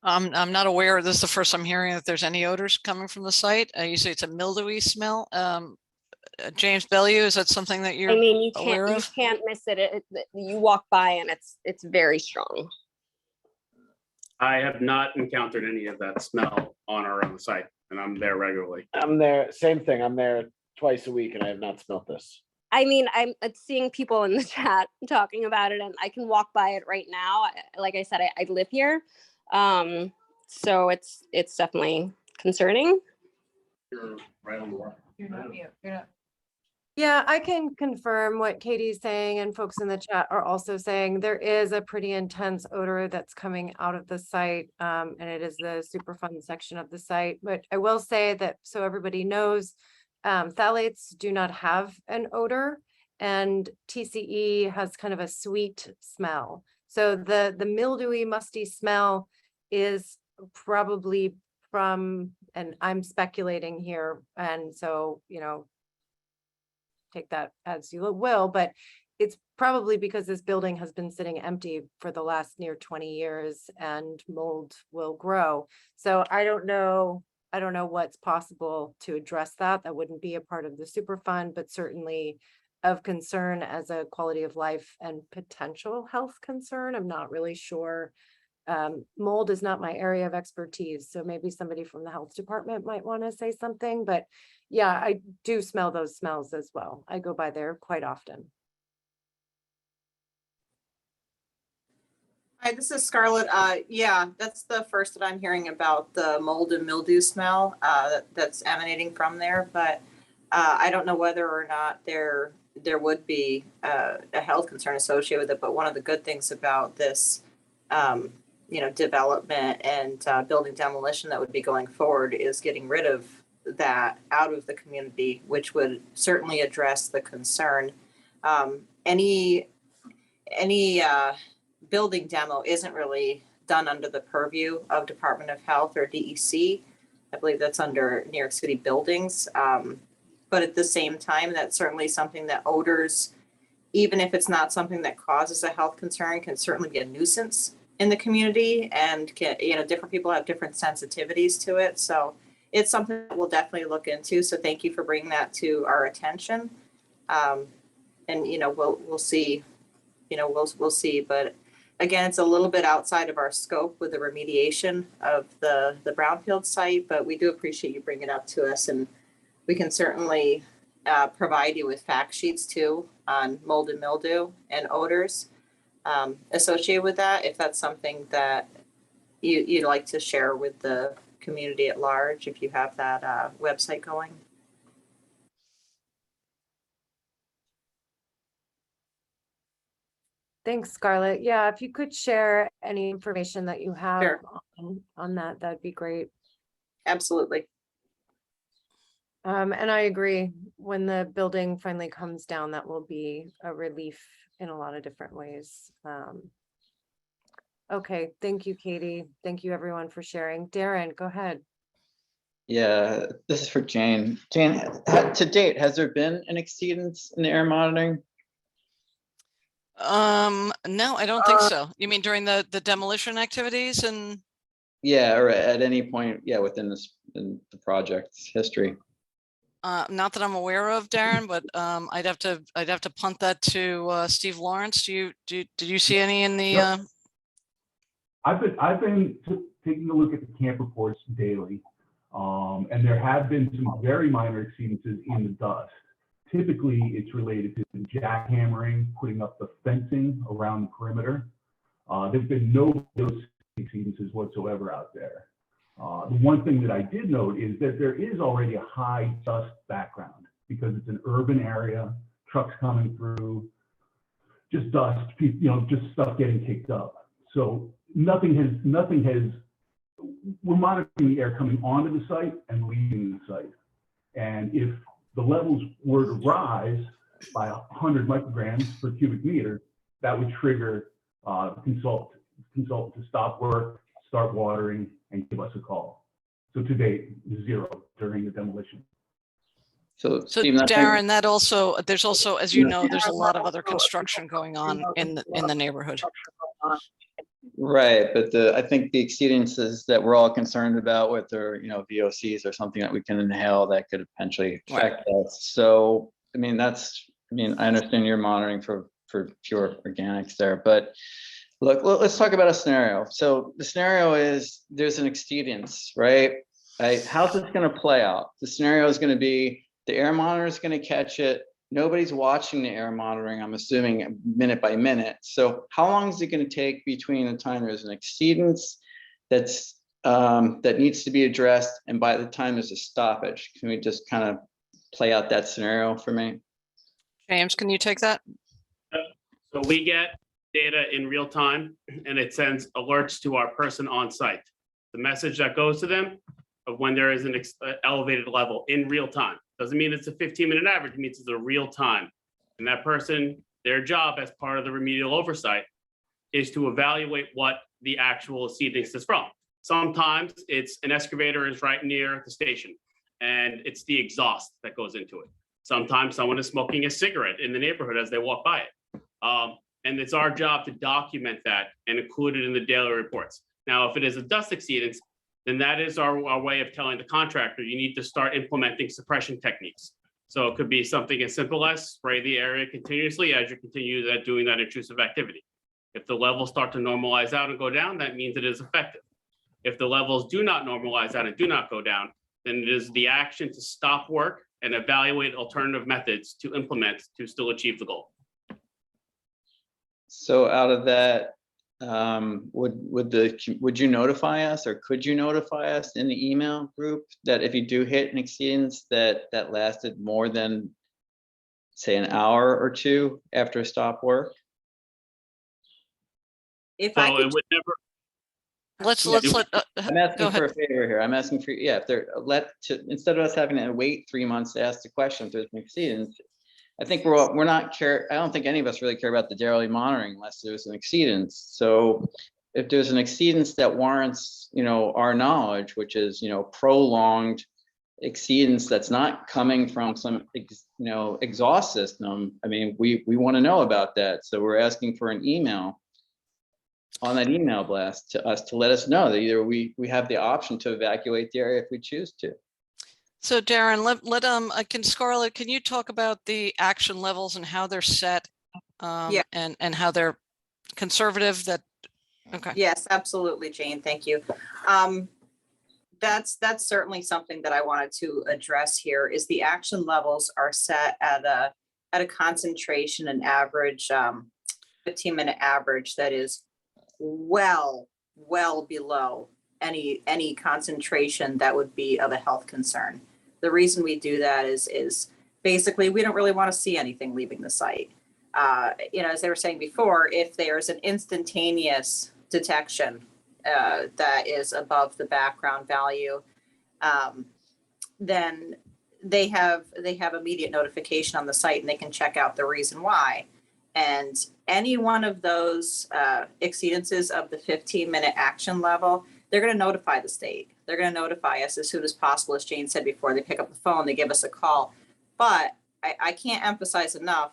I'm not aware. This is the first I'm hearing that there's any odors coming from the site. You say it's a mildewy smell. James Bellew, is that something that you're I mean, you aware can't, of? you can't miss it. You walk by and it's very strong. I have not encountered any of that smell on or on the site, and I'm there regularly. I'm there, same thing. I'm there twice a week and I have not smelt this. I mean, I'm seeing people in the chat talking about it, and I can walk by it right now. Like I said, I live here. So it's definitely concerning. You're right on the wall. You're not mute. You're not. Yeah, I can confirm what Katie's saying and folks in the chat are also saying. There is a pretty intense odor that's coming out of the site. And it is the Superfund section of the site. But I will say that so everybody knows, phthalates do not have an odor, and TCE has kind of a sweet smell. So the mildewy, musty smell is probably from, and I'm speculating here, and so, you know, take that as you will, but it's probably because this building has been sitting empty for the last near 20 years and mold will grow. So I don't know what's possible to address that. That wouldn't be a part of the Superfund, but certainly of concern as a quality of life and potential health concern. I'm not really sure. Mold is not my area of expertise, so maybe somebody from the health department might want to say something, but yeah, I do smell those smells as well. I go by there quite often. Hi, this is Scarlett. Yeah, that's the first that I'm hearing about the mold and mildew smell that's emanating from there. But I don't know whether or not there would be a health concern associated with it. But one of the good things about this, development and building demolition that would be going forward is getting rid of that out of the community, which would certainly address the concern. Any building demo isn't really done under the purview of Department of Health or DEC. I believe that's under New York City buildings. But at the same time, that's certainly something that odors, even if it's not something that causes a health concern, can certainly be a nuisance in the community, and can, different people have different sensitivities to it. So it's something that we'll definitely look into. So thank you for bringing that to our attention. And we'll see. We'll see. But again, it's a little bit outside of our scope with the remediation of the Brownfield site. But we do appreciate you bringing it up to us, and we can certainly provide you with fact sheets too on mold and mildew and odors associated with that, if that's something that you'd like to share with the community at large, if you have that website going. Thanks, Scarlett. Yeah, if you could share any information that you have Sure. on that, that'd be great. Absolutely. And I agree, when the building finally comes down, that will be a relief in a lot of different ways. Okay, thank you, Katie. Thank you, everyone, for sharing. Darren, go ahead. Yeah, this is for Jane. Jane, to date, has there been an exceedance in the air monitoring? No, I don't think so. You mean during the demolition activities and? Yeah, or at any point, yeah, within in the project's history. Not that I'm aware of, Darren, but I'd have to punt that to Steve Lawrence. Did you see any in the? Yep. I've been taking a look at the camp reports daily, and there have been some very minor exceedances in the dust. Typically, it's related to jackhammering, putting up the fencing around the perimeter. There've been no exceedances whatsoever out there. The one thing that I did note is that there is already a high dust background because it's an urban area, trucks coming through, just dust, just stuff getting kicked up. So nothing has, we're monitoring the air coming onto the site and leaving the site. And if the levels were to rise by 100 micrograms per cubic meter, that would trigger the consultant to stop work, start watering, and give us a call. So to date, 0 during the demolition. So Steve, Darren, that also, there's also, as you know, there's a lot of other construction going on in the neighborhood. Right, but I think the exceedances that we're all concerned about with their, VOCs or something that we can inhale that could potentially affect us. So, I understand you're monitoring for pure organics there, but look, let's talk about a scenario. So the scenario is there's an exceedance, right? How's this going to play out? The scenario is going to be the air monitor is going to catch it. Nobody's watching the air monitoring, I'm assuming, minute by minute. So how long is it going to take between the time there's an exceedance that needs to be addressed and by the time there's a stoppage? Can we just kind of play out that scenario for me? James, can you take that? So we get data in real time and it sends alerts to our person on site. The message that goes to them of when there is an elevated level in real time. Doesn't mean it's a 15-minute average, it means it's a real time. And that person, their job as part of the remedial oversight is to evaluate what the actual exceedance is from. Sometimes it's an excavator is right near the station and it's the exhaust that goes into it. Sometimes someone is smoking a cigarette in the neighborhood as they walk by it. And it's our job to document that and include it in the daily reports. Now, if it is a dust exceedance, then that is our way of telling the contractor, you need to start implementing suppression techniques. So it could be something as simple as spray the area continuously as you continue doing that intrusive activity. If the levels start to normalize out and go down, that means it is effective. If the levels do not normalize out and do not go down, then it is the action to stop work and evaluate alternative methods to implement to still achieve the goal. So out of that, would you notify us, or could you notify us in the email group that if you do hit an exceedance that lasted more than, say, an hour or two after stop work? If So I it could, would never, Let's Yeah, let, I'm go asking for ahead. a favor here. I'm asking for, yeah, if they're instead of us having to wait 3 months to ask the question if there's an exceedance, I think we're not I don't think any of us really care about the daily monitoring unless there's an exceedance. So if there's an exceedance that warrants, our knowledge, which is, prolonged exceedance that's not coming from some, exhaust system, I mean, we want to know about that. So we're asking for an email on that email blast to us to let us know that either we have the option to evacuate the area if we choose to. So Darren, Scarlett, can you talk about the action levels and how they're set? Yeah. And how they're conservative okay. yes, absolutely, Jane, thank you. That's certainly something that I wanted to address here is the action levels are set at a concentration and average 15-minute average that is well below any concentration that would be of a health concern. The reason we do that is basically we don't really want to see anything leaving the site. As they were saying before, if there's an instantaneous detection that is above the background value, then they have immediate notification on the site and they can check out the reason why. And any one of those exceedances of the 15-minute action level, they're going to notify the state. They're going to notify us as soon as possible. As Jane said before, they pick up the phone, they give us a call. But I can't emphasize enough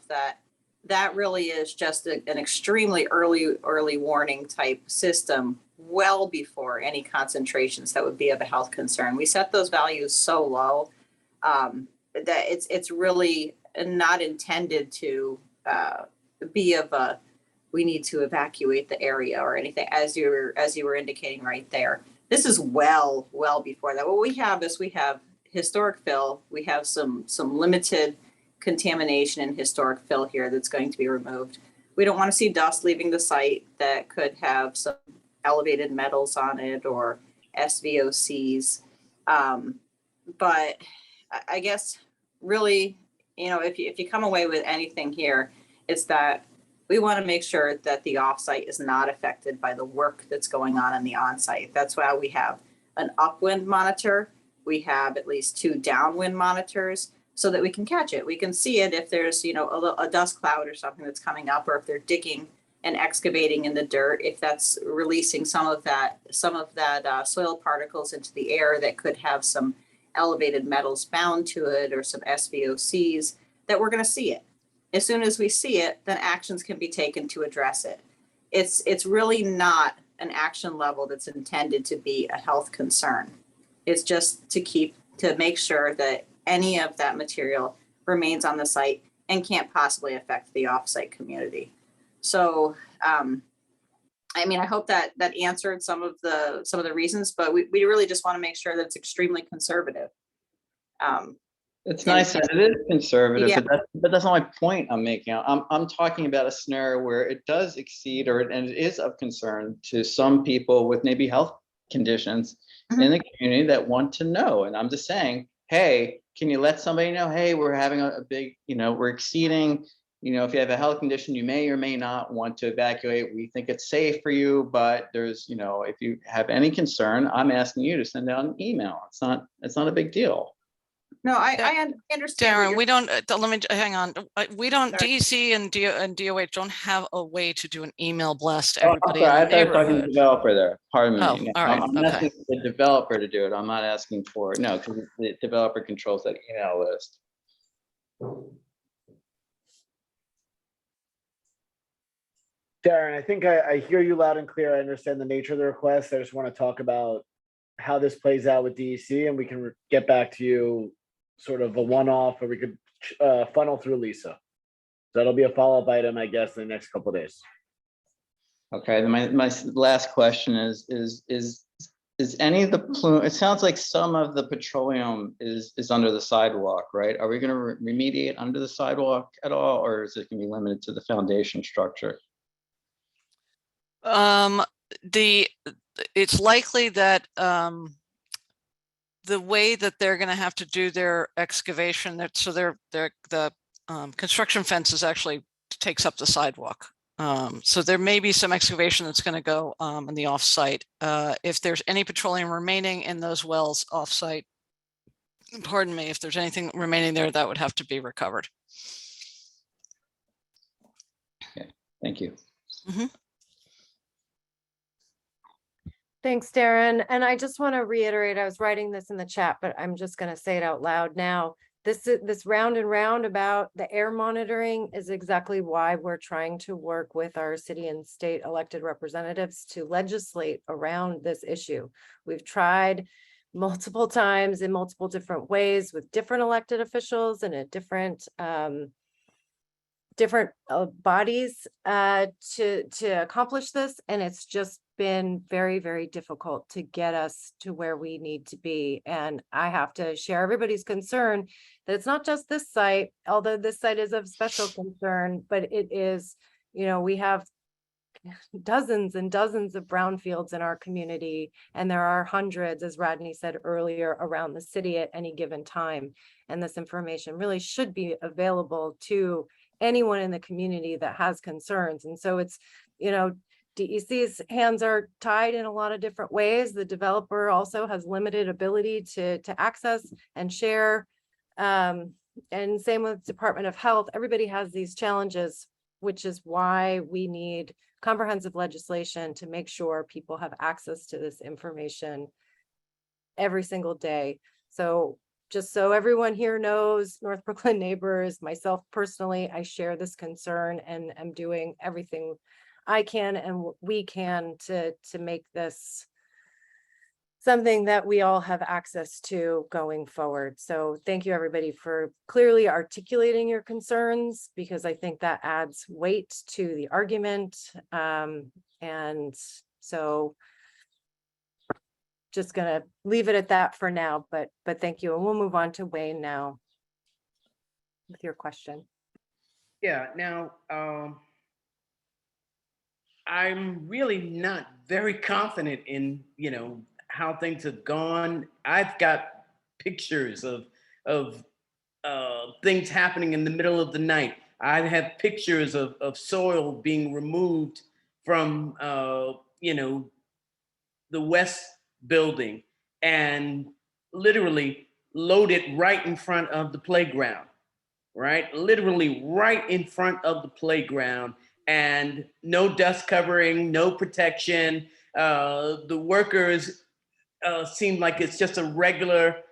that really is just an extremely early warning type system well before any concentrations that would be of a health concern. We set those values so low that it's really not intended to be of a we need to evacuate the area or anything, as you were indicating right there. This is well before that. What we have is we have historic fill. We have some limited contamination in historic fill here that's going to be removed. We don't want to see dust leaving the site that could have some elevated metals on it or SVOCs. But I guess really, if you come away with anything here, it's that we want to make sure that the offsite is not affected by the work that's going on in the onsite. That's why we have an upwind monitor. We have at least 2 downwind monitors so that we can catch it. We can see it if there's, a dust cloud or something that's coming up, or if they're digging and excavating in the dirt, if that's releasing some of that soil particles into the air that could have some elevated metals bound to it or some SVOCs, that we're going to see it. As soon as we see it, then actions can be taken to address it. It's really not an action level that's intended to be a health concern. It's just to make sure that any of that material remains on the site and can't possibly affect the offsite community. So, I hope that answered some of the reasons, but we really just want to make sure that it's extremely conservative. It's nice that it is conservative, Yeah. but that's not my point I'm making. I'm talking about a scenario where it does exceed and it is of concern to some people with maybe health conditions in the community that want to know. And I'm just saying, hey, can you let somebody know, hey, we're having a big, we're exceeding, if you have a health condition, you may or may not want to evacuate. We think it's safe for you, but there's, if you have any concern, I'm asking you to send out an email. It's not a big deal. No, I understand. what Darren, you're- we don't, let me, hang on. We don't, Sorry. DEC and DOH don't have a way to do an email blast to Oh, I'm everybody sorry, in the I thought I was talking to the neighborhood. developer there. Pardon me. Oh, No, all right, I'm okay. asking the developer to do it. I'm not asking for, no, because the developer controls that email list. Darren, I think I hear you loud and clear. I understand the nature of the request. I just want to talk about how this plays out with DEC, and we can get back to you sort of a one-off, or we could funnel through Lisa. So that'll be a follow-up item, I guess, in the next couple of days. Okay, then my last question is any of the plume, it sounds like some of the petroleum is under the sidewalk, right? Are we gonna remediate under the sidewalk at all, or is it gonna be limited to the foundation structure? It's likely that the way that they're going to have to do their excavation, the construction fence actually takes up the sidewalk. So there may be some excavation that's going to go in the offsite. If there's any petroleum remaining in those wells offsite, pardon me, if there's anything remaining there, that would have to be recovered. Okay, thank you. Mm-hmm. Thanks, Darren. And I just want to reiterate, I was writing this in the chat, but I'm just going to say it out loud now. This round and round about the air monitoring is exactly why we're trying to work with our city and state elected representatives to legislate around this issue. We've tried multiple times in multiple different ways with different elected officials and at different bodies to accomplish this, and it's just been very, very difficult to get us to where we need to be. And I have to share everybody's concern that it's not just this site, although this site is of special concern, but it is, we have dozens and dozens of brownfields in our community, and there are hundreds, as Rodney said earlier, around the city at any given time. And this information really should be available to anyone in the community that has concerns. And so it's, DEC's hands are tied in a lot of different ways. The developer also has limited ability to access and share. And same with Department of Health. Everybody has these challenges, which is why we need comprehensive legislation to make sure people have access to this information every single day. So just so everyone here knows, North Brooklyn neighbors, myself personally, I share this concern and am doing everything I can and we can to make this something that we all have access to going forward. So thank you, everybody, for clearly articulating your concerns, because I think that adds weight to the argument. And so just gonna leave it at that for now, but thank you. And we'll move on to Wayne now with your question. Yeah, now, I'm really not very confident in, how things have gone. I've got pictures of things happening in the middle of the night. I have pictures of soil being removed from, the west building and literally loaded right in front of the playground, right? Literally right in front of the playground, and no dust covering, no protection. The workers seem like it's just a regular,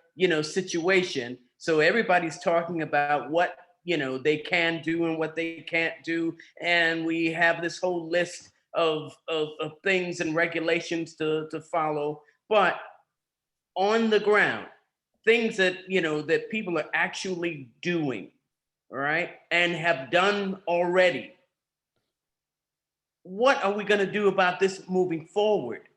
situation. So everybody's talking about what, they can do and what they can't do. And we have this whole list of things and regulations to follow. But on the ground, things that, that people are actually doing, right, and have done already. What are we going to do about this moving forward?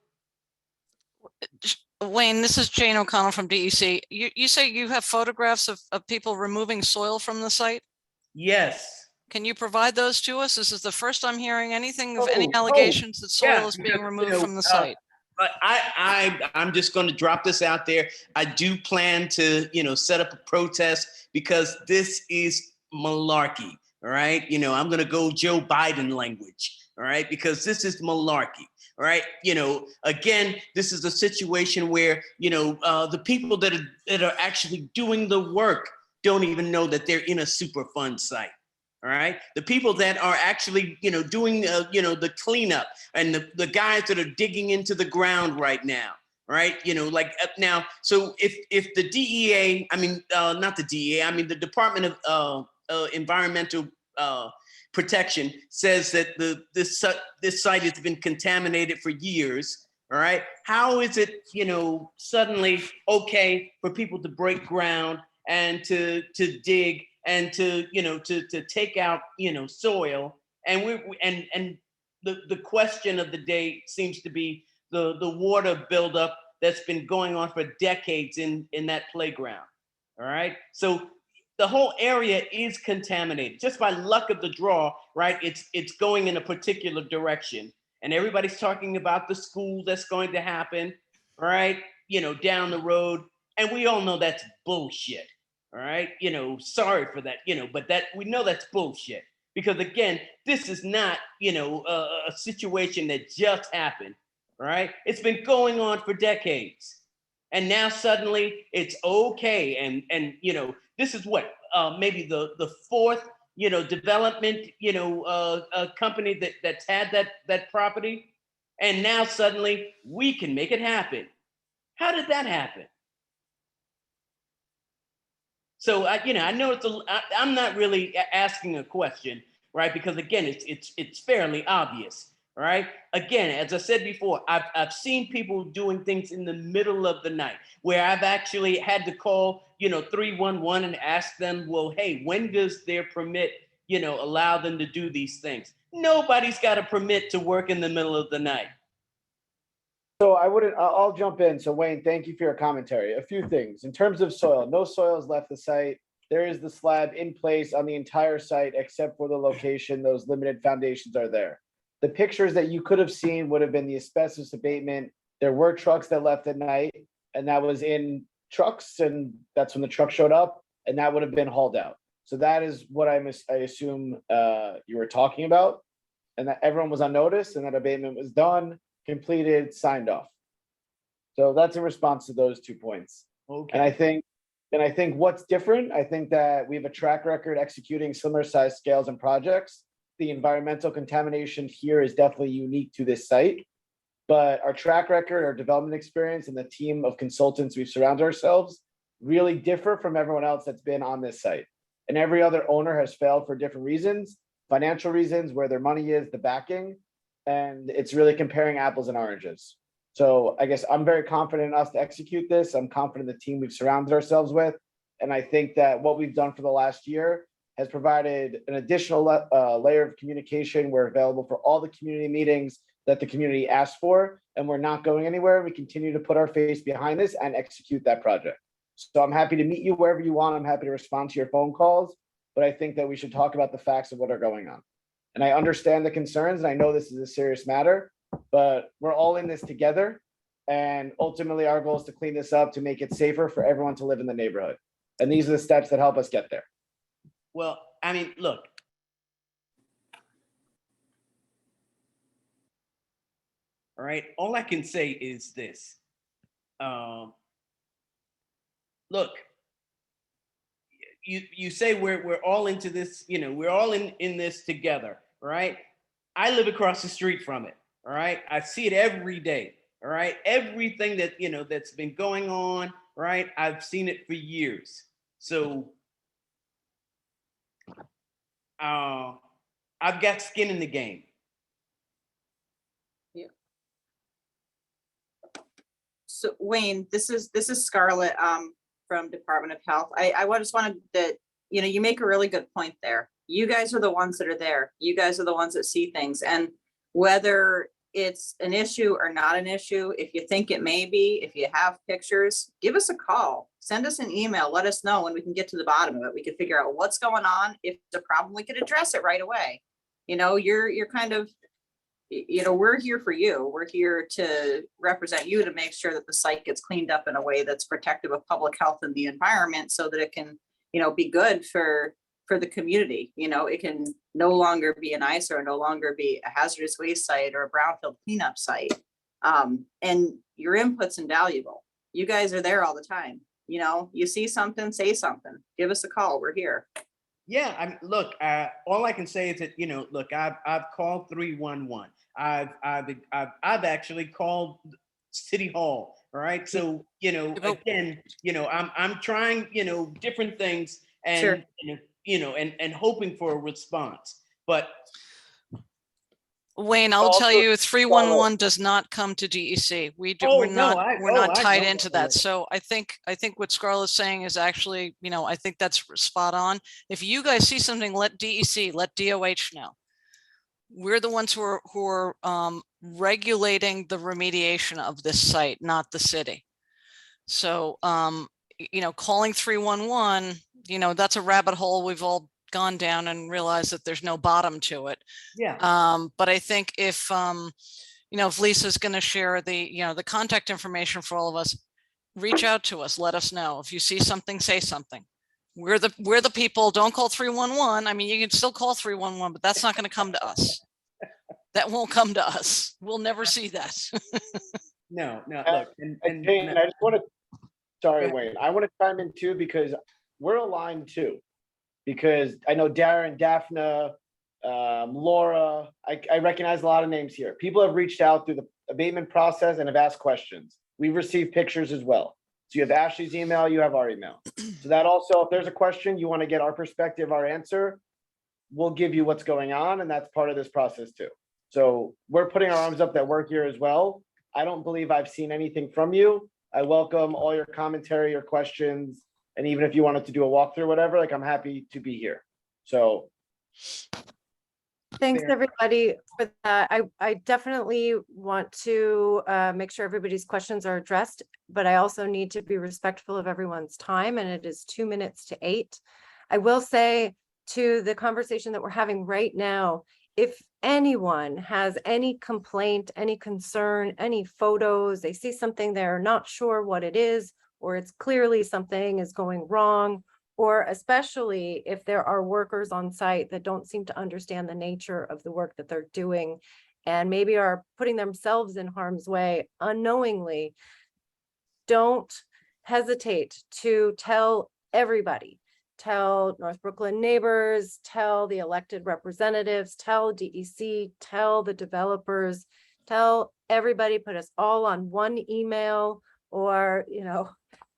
Wayne, this is Jane O'Connell from DEC. You say you have photographs of people removing soil from the site? Yes. Can you provide those to us? This is the first I'm hearing anything of any allegations that soil is being removed from the site. I'm just going to drop this out there. I do plan to, set up a protest because this is malarkey. All right. I'm going to go Joe Biden language. All right. Because this is malarkey. All right. Again, this is a situation where, the people that are actually doing the work don't even know that they're in a Superfund site. All right. The people that are actually, doing, the cleanup and the guys that are digging into the ground right now. Right. Now. So if the DEA, not the DEA, the Department of Environmental Protection says that this site has been contaminated for years. All right. How is it, suddenly okay for people to break ground and to dig and to take out soil, and the question of the day seems to be the water buildup that's been going on for decades in that playground. All right, so the whole area is contaminated just by luck of the draw, right? It's going in a particular direction, and everybody's talking about the school that's going to happen, right? Down the road, and we all know that's bullshit. All right, sorry for that, but that we know that's bullshit because again, this is not, a situation that just happened. All right, it's been going on for decades, and now suddenly it's okay, and this is what maybe the fourth, development, company that's had that property, and now suddenly we can make it happen. How did that happen? So I know I'm not really asking a question, right? Because again, it's fairly obvious, right? Again, as I said before, I've seen people doing things in the middle of the night where I've actually had to call 311 and ask them, well, hey, when does their permit allow them to do these things? Nobody's got a permit to work in the middle of the night. So I'll jump in. So Wayne, thank you for your commentary. A few things. In terms of soil, no soil has left the site. There is the slab in place on the entire site, except for the location. Those limited foundations are there. The pictures that you could have seen would have been the asbestos abatement. There were trucks that left at night, and that was in trucks, and that's when the truck showed up, and that would have been hauled out. So that is what I assume you were talking about, and that everyone was on notice, and that abatement was done, completed, signed off. So that's in response to those 2 points. Okay. And I think what's different, I think that we have a track record executing similar size scales and projects. The environmental contamination here is definitely unique to this site, but our track record, our development experience, and the team of consultants we've surrounded ourselves really differ from everyone else that's been on this site. And every other owner has failed for different reasons, financial reasons, where their money is, the backing, and it's really comparing apples and oranges. So I guess I'm very confident in us to execute this. I'm confident in the team we've surrounded ourselves with. And I think that what we've done for the last year has provided an additional layer of communication. We're available for all the community meetings that the community asked for, and we're not going anywhere. We continue to put our face behind this and execute that project. So I'm happy to meet you wherever you want. I'm happy to respond to your phone calls, but I think that we should talk about the facts of what are going on. And I understand the concerns, and I know this is a serious matter, but we're all in this together. And ultimately, our goal is to clean this up, to make it safer for everyone to live in the neighborhood. And these are the steps that help us get there. Well, look. All right, all I can say is this. Look, you say we're all into this, we're all in this together, right? I live across the street from it, all right? I see it every day, all right? Everything that, that's been going on, right? I've seen it for years. So I've got skin in the game. Yeah. So Wayne, this is Scarlett from Department of Health. I just wanted that, you make a really good point there. You guys are the ones that are there. You guys are the ones that see things. And whether it's an issue or not an issue, if you think it may be, if you have pictures, give us a call, send us an email, let us know, when we can get to the bottom of it. We can figure out what's going on. If it's a problem, we could address it right away. You're kind of you know, we're here for you. We're here to represent you to make sure that the site gets cleaned up in a way that's protective of public health and the environment so that it can, you know, be good for the community. You know, it can no longer be an eyesore, no longer be a hazardous waste site or a brownfield cleanup site. And your input's invaluable. You guys are there all the time. You know, you see something, say something, give us a call. We're here. Yeah, look, all I can say is that, you know, look, I've called 311. I've actually called City Hall. All right. So, you know, again, you know, I'm trying, you know, different things and, Sure. you know, and hoping for a response. But Wayne, I'll tell you, 311 does not come to DEC. We're not tied into that. So I think what Scarlett's saying is actually, you know, I think that's spot on. If you guys see something, let DEC, let DOH know. We're the ones who are regulating the remediation of this site, not the city. So, you know, calling 311, you know, that's a rabbit hole we've all gone down and realized that there's no bottom to it. Yeah. But I think if, you know, if Lisa's going to share the, you know, the contact information for all of us, reach out to us, let us know. If you see something, say something. We're the people. Don't call 311. I mean, you can still call 311, but that's not going to come to us. That won't come to us. We'll never see that. No, look. And Jane, I just want to, sorry, Wayne, I want to chime in too, because we're aligned too. Because I know Darren, Daphne, Laura, I recognize a lot of names here. People have reached out through the abatement process and have asked questions. We've received pictures as well. So you have Ashley's email, you have our email. So that also, if there's a question, you want to get our perspective, our answer, we'll give you what's going on. And that's part of this process too. So we're putting our arms up that we're here as well. I don't believe I've seen anything from you. I welcome all your commentary, your questions. And even if you wanted to do a walkthrough, whatever, like I'm happy to be here. So. Thanks, everybody, for that. I definitely want to make sure everybody's questions are addressed, but I also need to be respectful of everyone's time, and it is 2 minutes to 8. I will say to the conversation that we're having right now, if anyone has any complaint, any concern, any photos, they see something they're not sure what it is, or it's clearly something is going wrong, or especially if there are workers on site that don't seem to understand the nature of the work that they're doing and maybe are putting themselves in harm's way unknowingly, don't hesitate to tell everybody. Tell North Brooklyn neighbors, tell the elected representatives, tell DEC, tell the developers, tell everybody, put us all on one email, or, you know,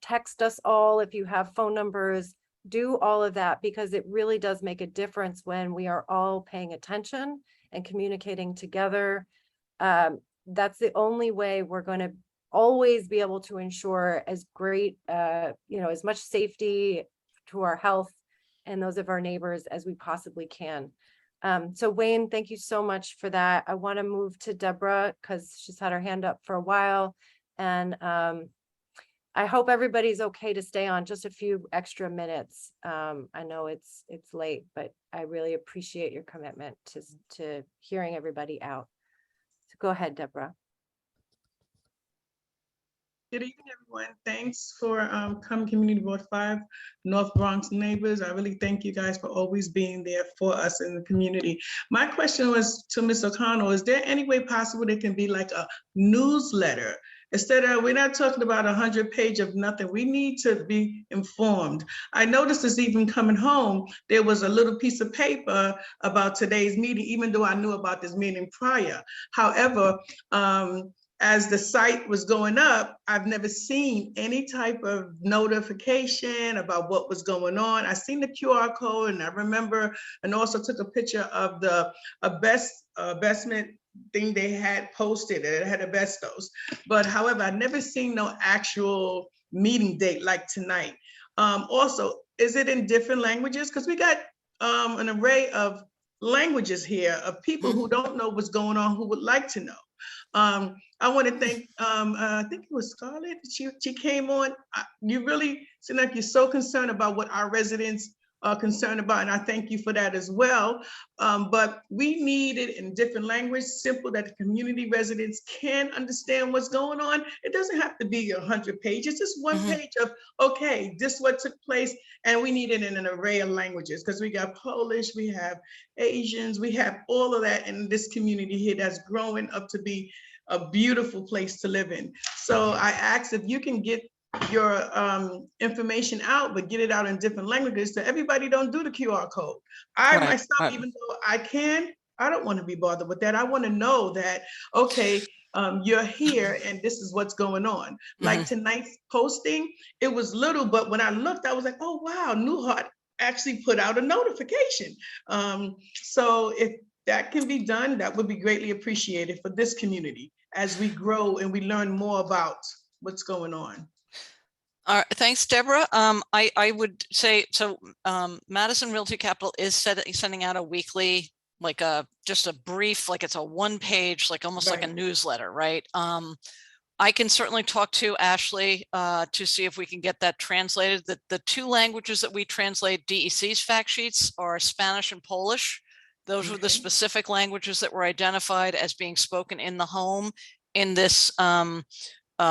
text us all if you have phone numbers. Do all of that, because it really does make a difference when we are all paying attention and communicating together. That's the only way we're going to always be able to ensure as great, you know, as much safety to our health and those of our neighbors as we possibly can. So Wayne, thank you so much for that. I want to move to Deborah because she's had her hand up for a while. And I hope everybody's okay to stay on just a few extra minutes. I know it's late, but I really appreciate your commitment to hearing everybody out. So go ahead, Deborah. Good evening, everyone. Thanks for coming, Community Board 5, North Bronx neighbors. I really thank you guys for always being there for us in the community. My question was to Ms. O'Connell, is there any way possible there can be like a newsletter? Instead of, we're not talking about 100-page of nothing. We need to be informed. I noticed this even coming home, there was a little piece of paper about today's meeting, even though I knew about this meeting prior. However, as the site was going up, I've never seen any type of notification about what was going on. I seen the QR code, and I remember, and also took a picture of the investment thing they had posted, and it had asbestos. But however, I never seen no actual meeting date like tonight. Also, is it in different languages? Because we got an array of languages here of people who don't know what's going on, who would like to know. I want to thank, I think it was Scarlett, she came on. You really seem like you're so concerned about what our residents concerned about, and I thank you for that as well. But we need it in different language, simple that the community residents can understand what's going on. It doesn't have to be 100 pages, just one page of, okay, this what took place, and we need it in an array of languages because we got Polish, we have Asians, we have all of that in this community here that's growing up to be a beautiful place to live in. So I ask if you can get your information out, but get it out in different languages so everybody don't do the QR code. I myself, even though I don't want to be bothered with that. I want to know that, okay, you're here and this is what's going on. Like tonight's posting, it was little, but when I looked, I was like, oh, wow, NuHart actually put out a notification. So if that can be done, that would be greatly appreciated for this community as we grow and we learn more about what's going on. All right, thanks, Deborah. I would say, so Madison Realty Capital is sending out a weekly, like just a brief, like it's a 1-page, like almost like a newsletter, right? I can certainly talk to Ashley to see if we can get that translated. The 2 languages that we translate DEC's fact sheets are Spanish and Polish. Those were the specific languages that were identified as being spoken in the home in this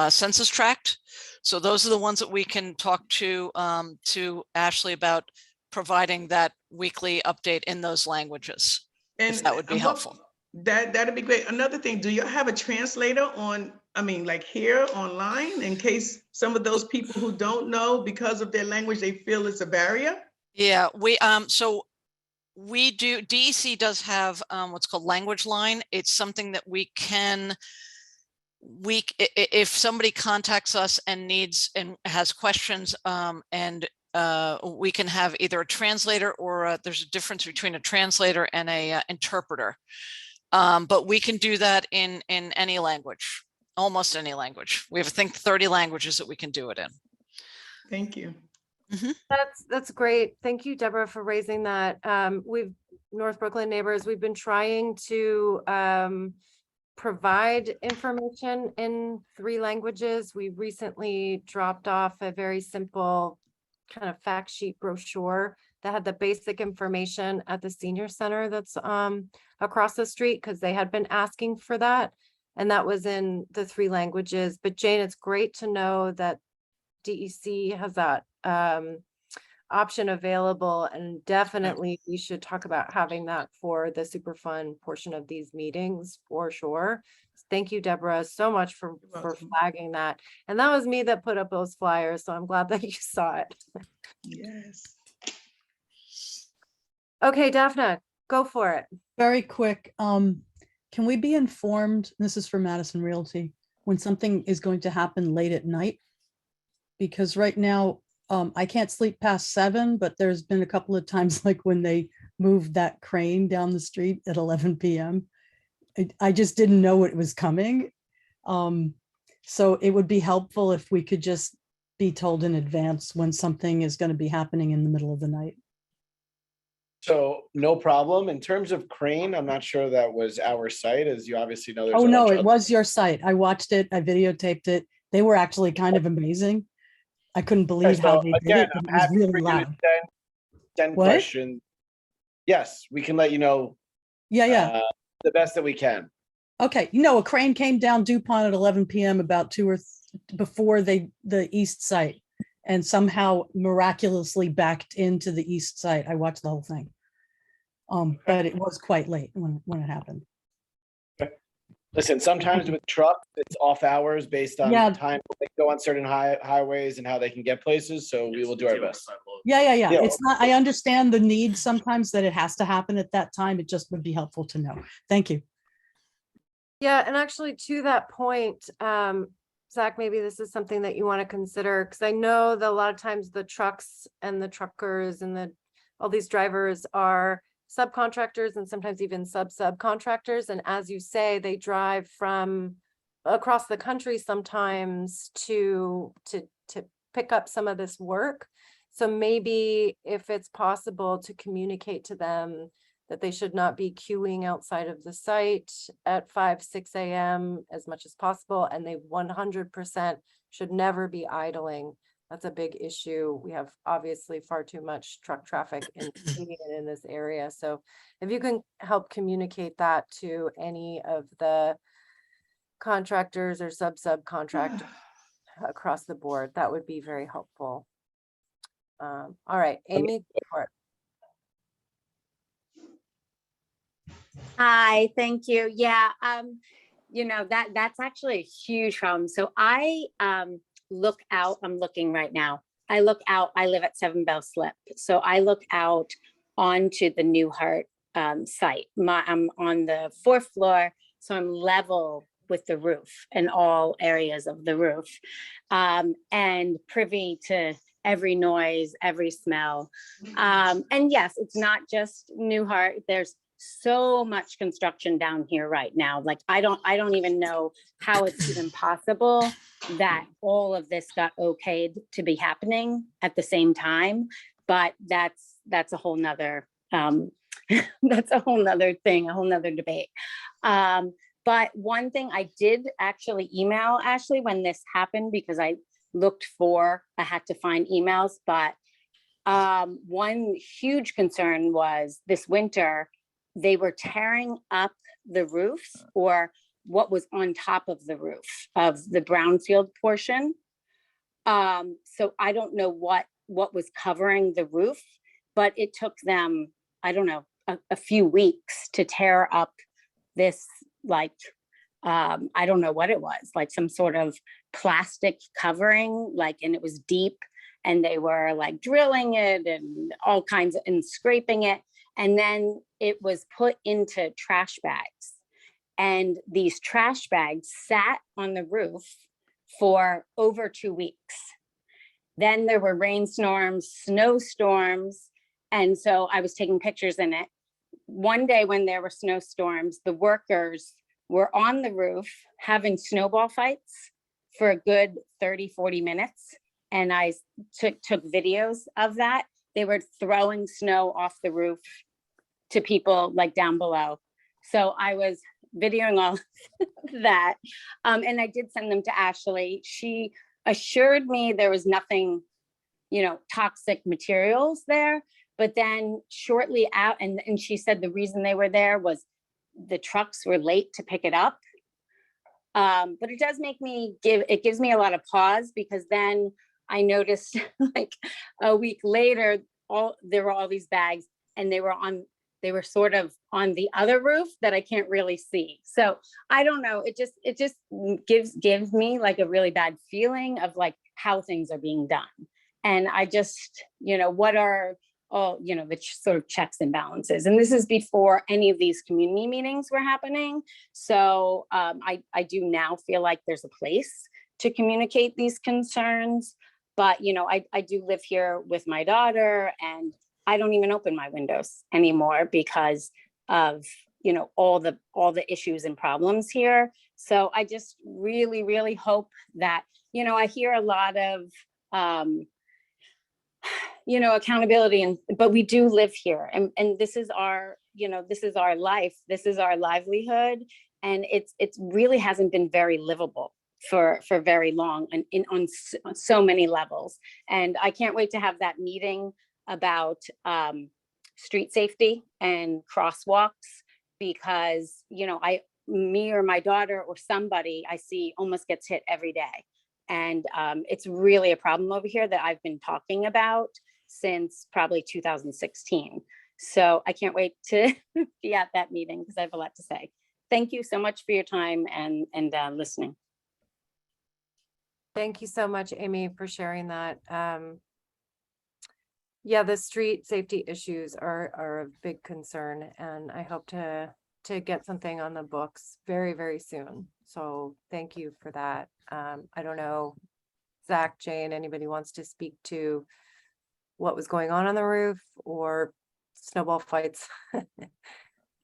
census tract. So those are the ones that we can talk to Ashley about providing that weekly update in those languages. And that would be helpful. That'd be great. Another thing, do you have a translator on, I mean, like here online, in case some of those people who don't know because of their language, they feel it's a barrier? Yeah, so we do, DEC does have what's called Language Line. It's something that we can, if somebody contacts us and needs and has questions, and we can have either a translator or there's a difference between a translator and a interpreter. But we can do that in any language, almost any language. We have, I think, 30 languages that we can do it in. Thank you. That's great. Thank you, Deborah, for raising that. We've North Brooklyn neighbors, we've been trying to provide information in 3 languages. We recently dropped off a very simple kind of fact sheet brochure that had the basic information at the senior center that's across the street, because they had been asking for that. And that was in the 3 languages. But Jane, it's great to know that DEC has that option available, and definitely we should talk about having that for the Superfund portion of these meetings for sure. Thank you, Deborah, so much for flagging that. And that was me that put up those flyers, so I'm glad that you saw it. Yes. Okay, Daphne, go for it. Very quick. Can we be informed, this is for Madison Realty, when something is going to happen late at night? Because right now, I can't sleep past 7, but there's been a couple of times like when they moved that crane down the street at 11 p.m. I just didn't know it was coming. So it would be helpful if we could just be told in advance when something is going to be happening in the middle of the night. So no problem. In terms of crane, I'm not sure that was our site, as you obviously know. Oh no, it was your site. I watched it. I videotaped it. They were actually kind of amazing. I couldn't believe how they did it. But it was really loud. Send questions. Yes, we can let you know. Yeah. The best that we can. Okay. You know, a crane came down DuPont at 11 p.m. about 2 or before the east site, and somehow miraculously backed into the east site. I watched the whole thing. But it was quite late when it happened. Listen, sometimes with trucks, it's off hours based on the time they go on certain highways and how they can get places. So we will do our best. Yeah. It's not, I understand the need sometimes that it has to happen at that time. It just would be helpful to know. Thank you. Yeah, and actually to that point, Zach, maybe this is something that you want to consider, because I know that a lot of times the trucks and the truckers and all these drivers are subcontractors and sometimes even subcontractors. And as you say, they drive from across the country sometimes to pick up some of this work. So maybe if it's possible to communicate to them that they should not be queuing outside of the site at 5, 6 a.m. as much as possible. And they 100% should never be idling That's a big issue. We have obviously far too much truck traffic in this area. So if you can help communicate that to any of the contractors or subcontractors across the board, that would be very helpful. All right, Amy. Hi, thank you. Yeah, you know, that's actually a huge problem. So I look out, I'm looking right now. I look out, I live at 7 Bell Slip. So I look out onto the NuHart site. I'm on the 4th floor, so I'm level with the roof and all areas of the roof, and privy to every noise, every smell. And yes, it's not just NuHart. There's so much construction down here right now. Like I don't even know how it's even possible that all of this got okayed to be happening at the same time. But that's a whole nother that's a whole nother thing, a whole nother debate. But one thing I did actually email Ashley when this happened, because I had to find emails, but one huge concern was this winter, they were tearing up the roofs, or what was on top of the roof of the Brownfield portion. So I don't know what was covering the roof, but it took them, I don't know, a few weeks to tear up this, like, I don't know what it was, like some sort of plastic covering, like, and it was deep, and they were like drilling it and all kinds of, and scraping it. And then it was put into trash bags. And these trash bags sat on the roof for over 2 weeks. Then there were rainstorms, snowstorms. And so I was taking pictures in it. One day when there were snowstorms, the workers were on the roof having snowball fights for a good 30, 40 minutes. And I took videos of that. They were throwing snow off the roof to people like down below. So I was videoing all that. And I did send them to Ashley. She assured me there was nothing, you know, toxic materials there. But then shortly out, and she said the reason they were there was the trucks were late to pick it up. But it does make me it gives me a lot of pause, because then I noticed like a week later, there were all these bags, and they were sort of on the other roof that I can't really see. So I don't know. It just gives me like a really bad feeling of like how things are being done. And I just, you know, what are all, you know, the sort of checks and balances. And this is before any of these community meetings were happening. So I do now feel like there's a place to communicate these concerns. But, you know, I do live here with my daughter, and I don't even open my windows anymore because of, you know, all the issues and problems here. So I just really, really hope that, you know, I hear a lot of, you know, accountability, but we do live here, and this is our, you know, this is our life, this is our livelihood, and it's really hasn't been very livable for very long, and on so many levels. And I can't wait to have that meeting about street safety and crosswalks, because, you know, me or my daughter or somebody I see almost gets hit every day. And it's really a problem over here that I've been talking about since probably 2016. So I can't wait to be at that meeting, because I have a lot to say. Thank you so much for your time and listening. Thank you so much, Amy, for sharing that. Yeah, the street safety issues are a big concern, and I hope to get something on the books very, very soon. So thank you for that. I don't know, Zach, Jane, anybody wants to speak to what was going on the roof or snowball fights?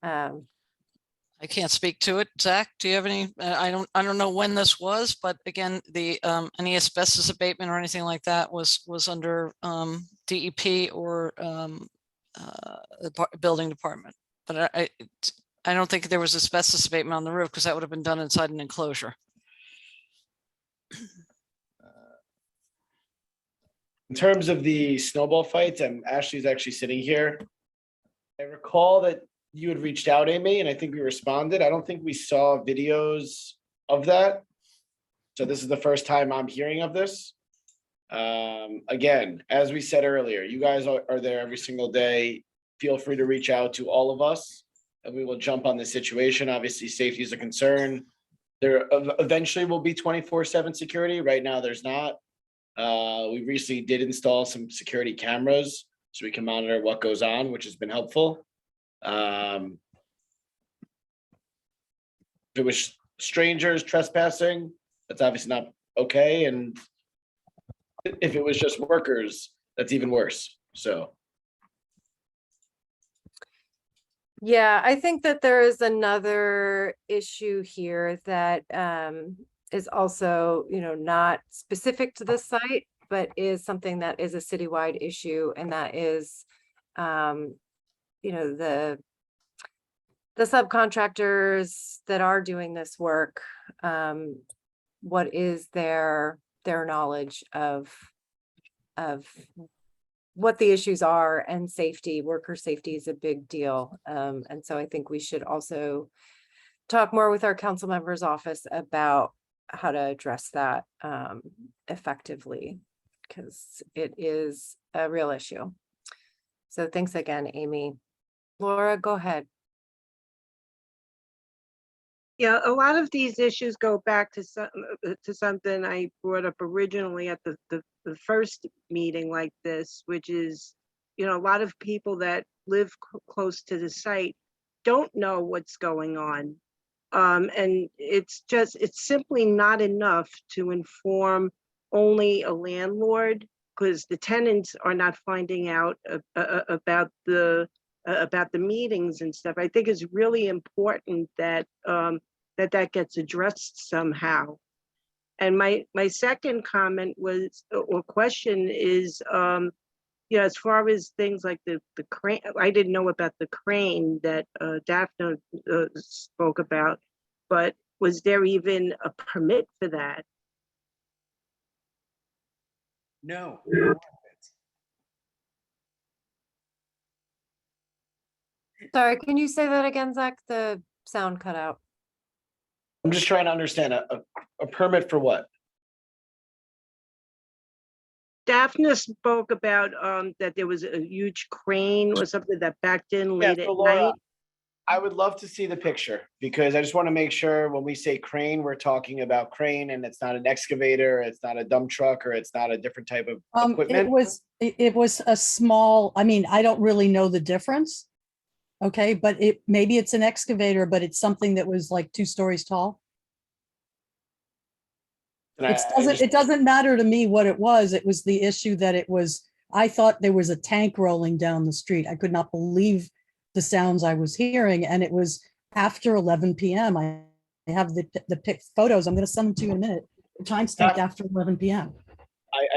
I can't speak to it. Zach, do you have any? I don't know when this was, but again, the any asbestos abatement or anything like that was under DEP or the building department. But I don't think there was asbestos abatement on the roof, because that would have been done inside an enclosure. In terms of the snowball fights, and Ashley's actually sitting here. I recall that you had reached out, Amy, and I think we responded. I don't think we saw videos of that. So this is the first time I'm hearing of this. Again, as we said earlier, you guys are there every single day. Feel free to reach out to all of us and we will jump on the situation. Obviously, safety is a concern. There eventually will be 24/7 security. Right now, there's not. We recently did install some security cameras so we can monitor what goes on, which has been helpful. If it was strangers trespassing, that's obviously not okay. And if it was just workers, that's even worse. So. Yeah, I think that there is another issue here that is also, not specific to this site, but is something that is a citywide issue, and that is, the subcontractors that are doing this work. What is their knowledge of what the issues are, and safety, worker safety is a big deal. And so I think we should also talk more with our council member's office about how to address that effectively, because it is a real issue. So thanks again, Amy. Laura, go ahead. Yeah, a lot of these issues go back to something I brought up originally at the first meeting like this, which is, a lot of people that live close to the site don't know what's going on. And it's simply not enough to inform only a landlord, because the tenants are not finding out about the meetings and stuff. I think it's really important that that gets addressed somehow. And my second comment was, or question is, as far as things like the crane, I didn't know about the crane that Daphne spoke about, but was there even a permit for that? No. Sorry, can you say that again, Zach? The sound cut out. I'm just trying to understand a permit for what? Daphne spoke about that there was a huge crane or something that backed in late at Laura, night. I would love to see the picture, because I just want to make sure when we say crane, we're talking about crane, and it's not an excavator, it's not a dump truck, or it's not a different type of equipment. It was a small, I don't really know the difference. Okay, but maybe it's an excavator, but it's something that was like 2 stories tall. It doesn't matter to me what it was. It was the issue that I thought there was a tank rolling down the street. I could not believe the sounds I was hearing. And it was after 11 p.m. I have the photos. I'm going to send them to you in a minute. The time stamped after 11 p.m.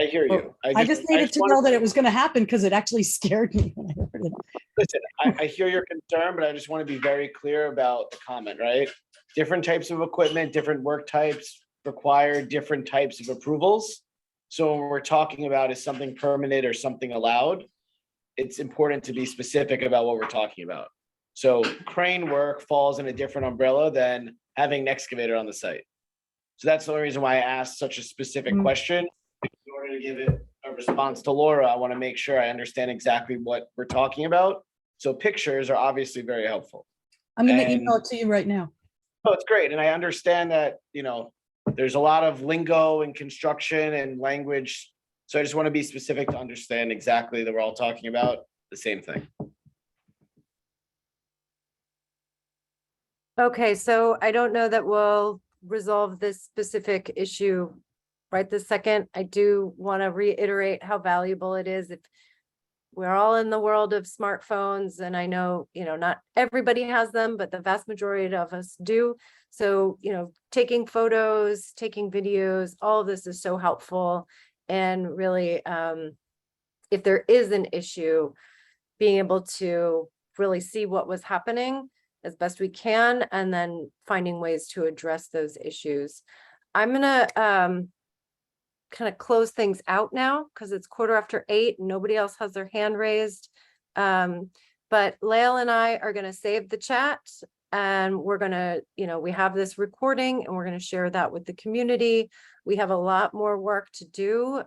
I hear you. I just needed to know that it was going to happen, because it actually scared me when I heard it. Listen, I hear your concern, but I just want to be very clear about the comment, right? Different types of equipment, different work types require different types of approvals. So when we're talking about is something permanent or something allowed, it's important to be specific about what we're talking about. So crane work falls in a different umbrella than having an excavator on the site. So that's the only reason why I asked such a specific question. In order to give it a response to Laura, I want to make sure I understand exactly what we're talking about. So pictures are obviously very helpful. I'm going to email it to you right now. Oh, it's great. And I understand that, there's a lot of lingo and construction and language. So I just want to be specific to understand exactly that we're all talking about the same thing. Okay, so I don't know that we'll resolve this specific issue right this second. I do want to reiterate how valuable it is. If we're all in the world of smartphones, and I know, not everybody has them, but the vast majority of us do. So, taking photos, taking videos, all of this is so helpful. And really, if there is an issue, being able to really see what was happening as best we can, and then finding ways to address those issues. I'm gonna kind of close things out now because it's 8:15. Nobody else has their hand raised. But Lael and I are going to save the chat, and we're going to, we have this recording and we're going to share that with the community. We have a lot more work to do.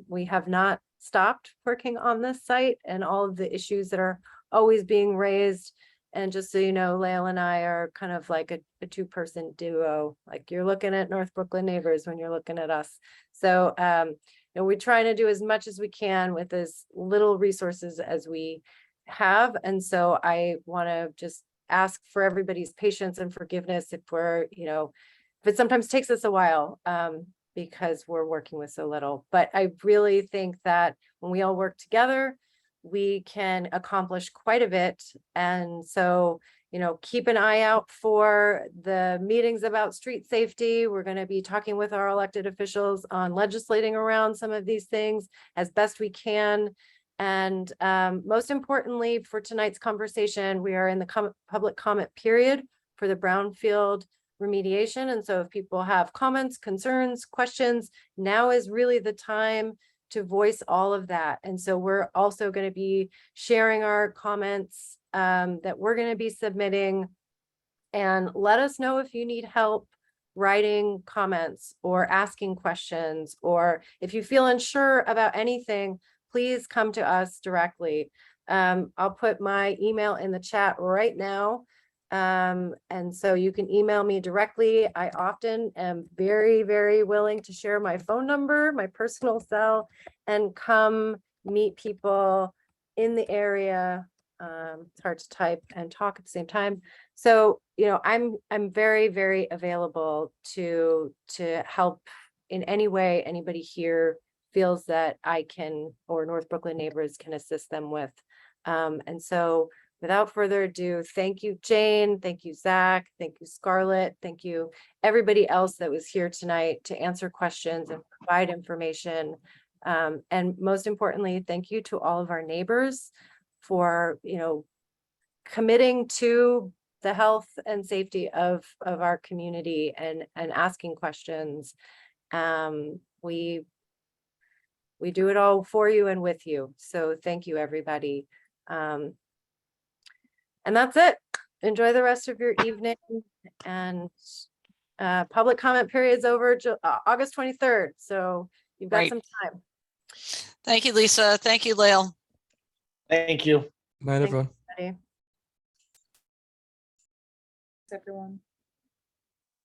We have not stopped working on this site and all of the issues that are always being raised. And just so you know, Lael and I are kind of like a two-person duo. Like you're looking at North Brooklyn neighbors when you're looking at us. So, we're trying to do as much as we can with as little resources as we have. And so I want to just ask for everybody's patience and forgiveness if we're, if it sometimes takes us a while, because we're working with so little. But I really think that when we all work together, we can accomplish quite a bit. And so, keep an eye out for the meetings about street safety. We're going to be talking with our elected officials on legislating around some of these things as best we can. And most importantly, for tonight's conversation, we are in the public comment period for the Brownfield remediation. And so if people have comments, concerns, questions, now is really the time to voice all of that. And so we're also going to be sharing our comments that we're going to be submitting, and let us know if you need help writing comments or asking questions, or if you feel unsure about anything, please come to us directly. I'll put my email in the chat right now. And so you can email me directly. I often am very, very willing to share my phone number, my personal cell, and come meet people in the area. It's hard to type and talk at the same time. So, I'm very, very available to help in any way anybody here feels that I can, or North Brooklyn neighbors can assist them with. And so without further ado, thank you, Jane. Thank you, Zach. Thank you, Scarlett. Thank you, everybody else that was here tonight to answer questions and provide information. And most importantly, thank you to all of our neighbors for, committing to the health and safety of our community and asking questions. We do it all for you and with you. So thank you, everybody. And that's it. Enjoy the rest of your evening. And public comment period's over August 23rd. So you've got Right. some time. Thank you, Lisa. Thank you, Lael. Thank you. Night, everyone. Thanks, everybody. Everyone.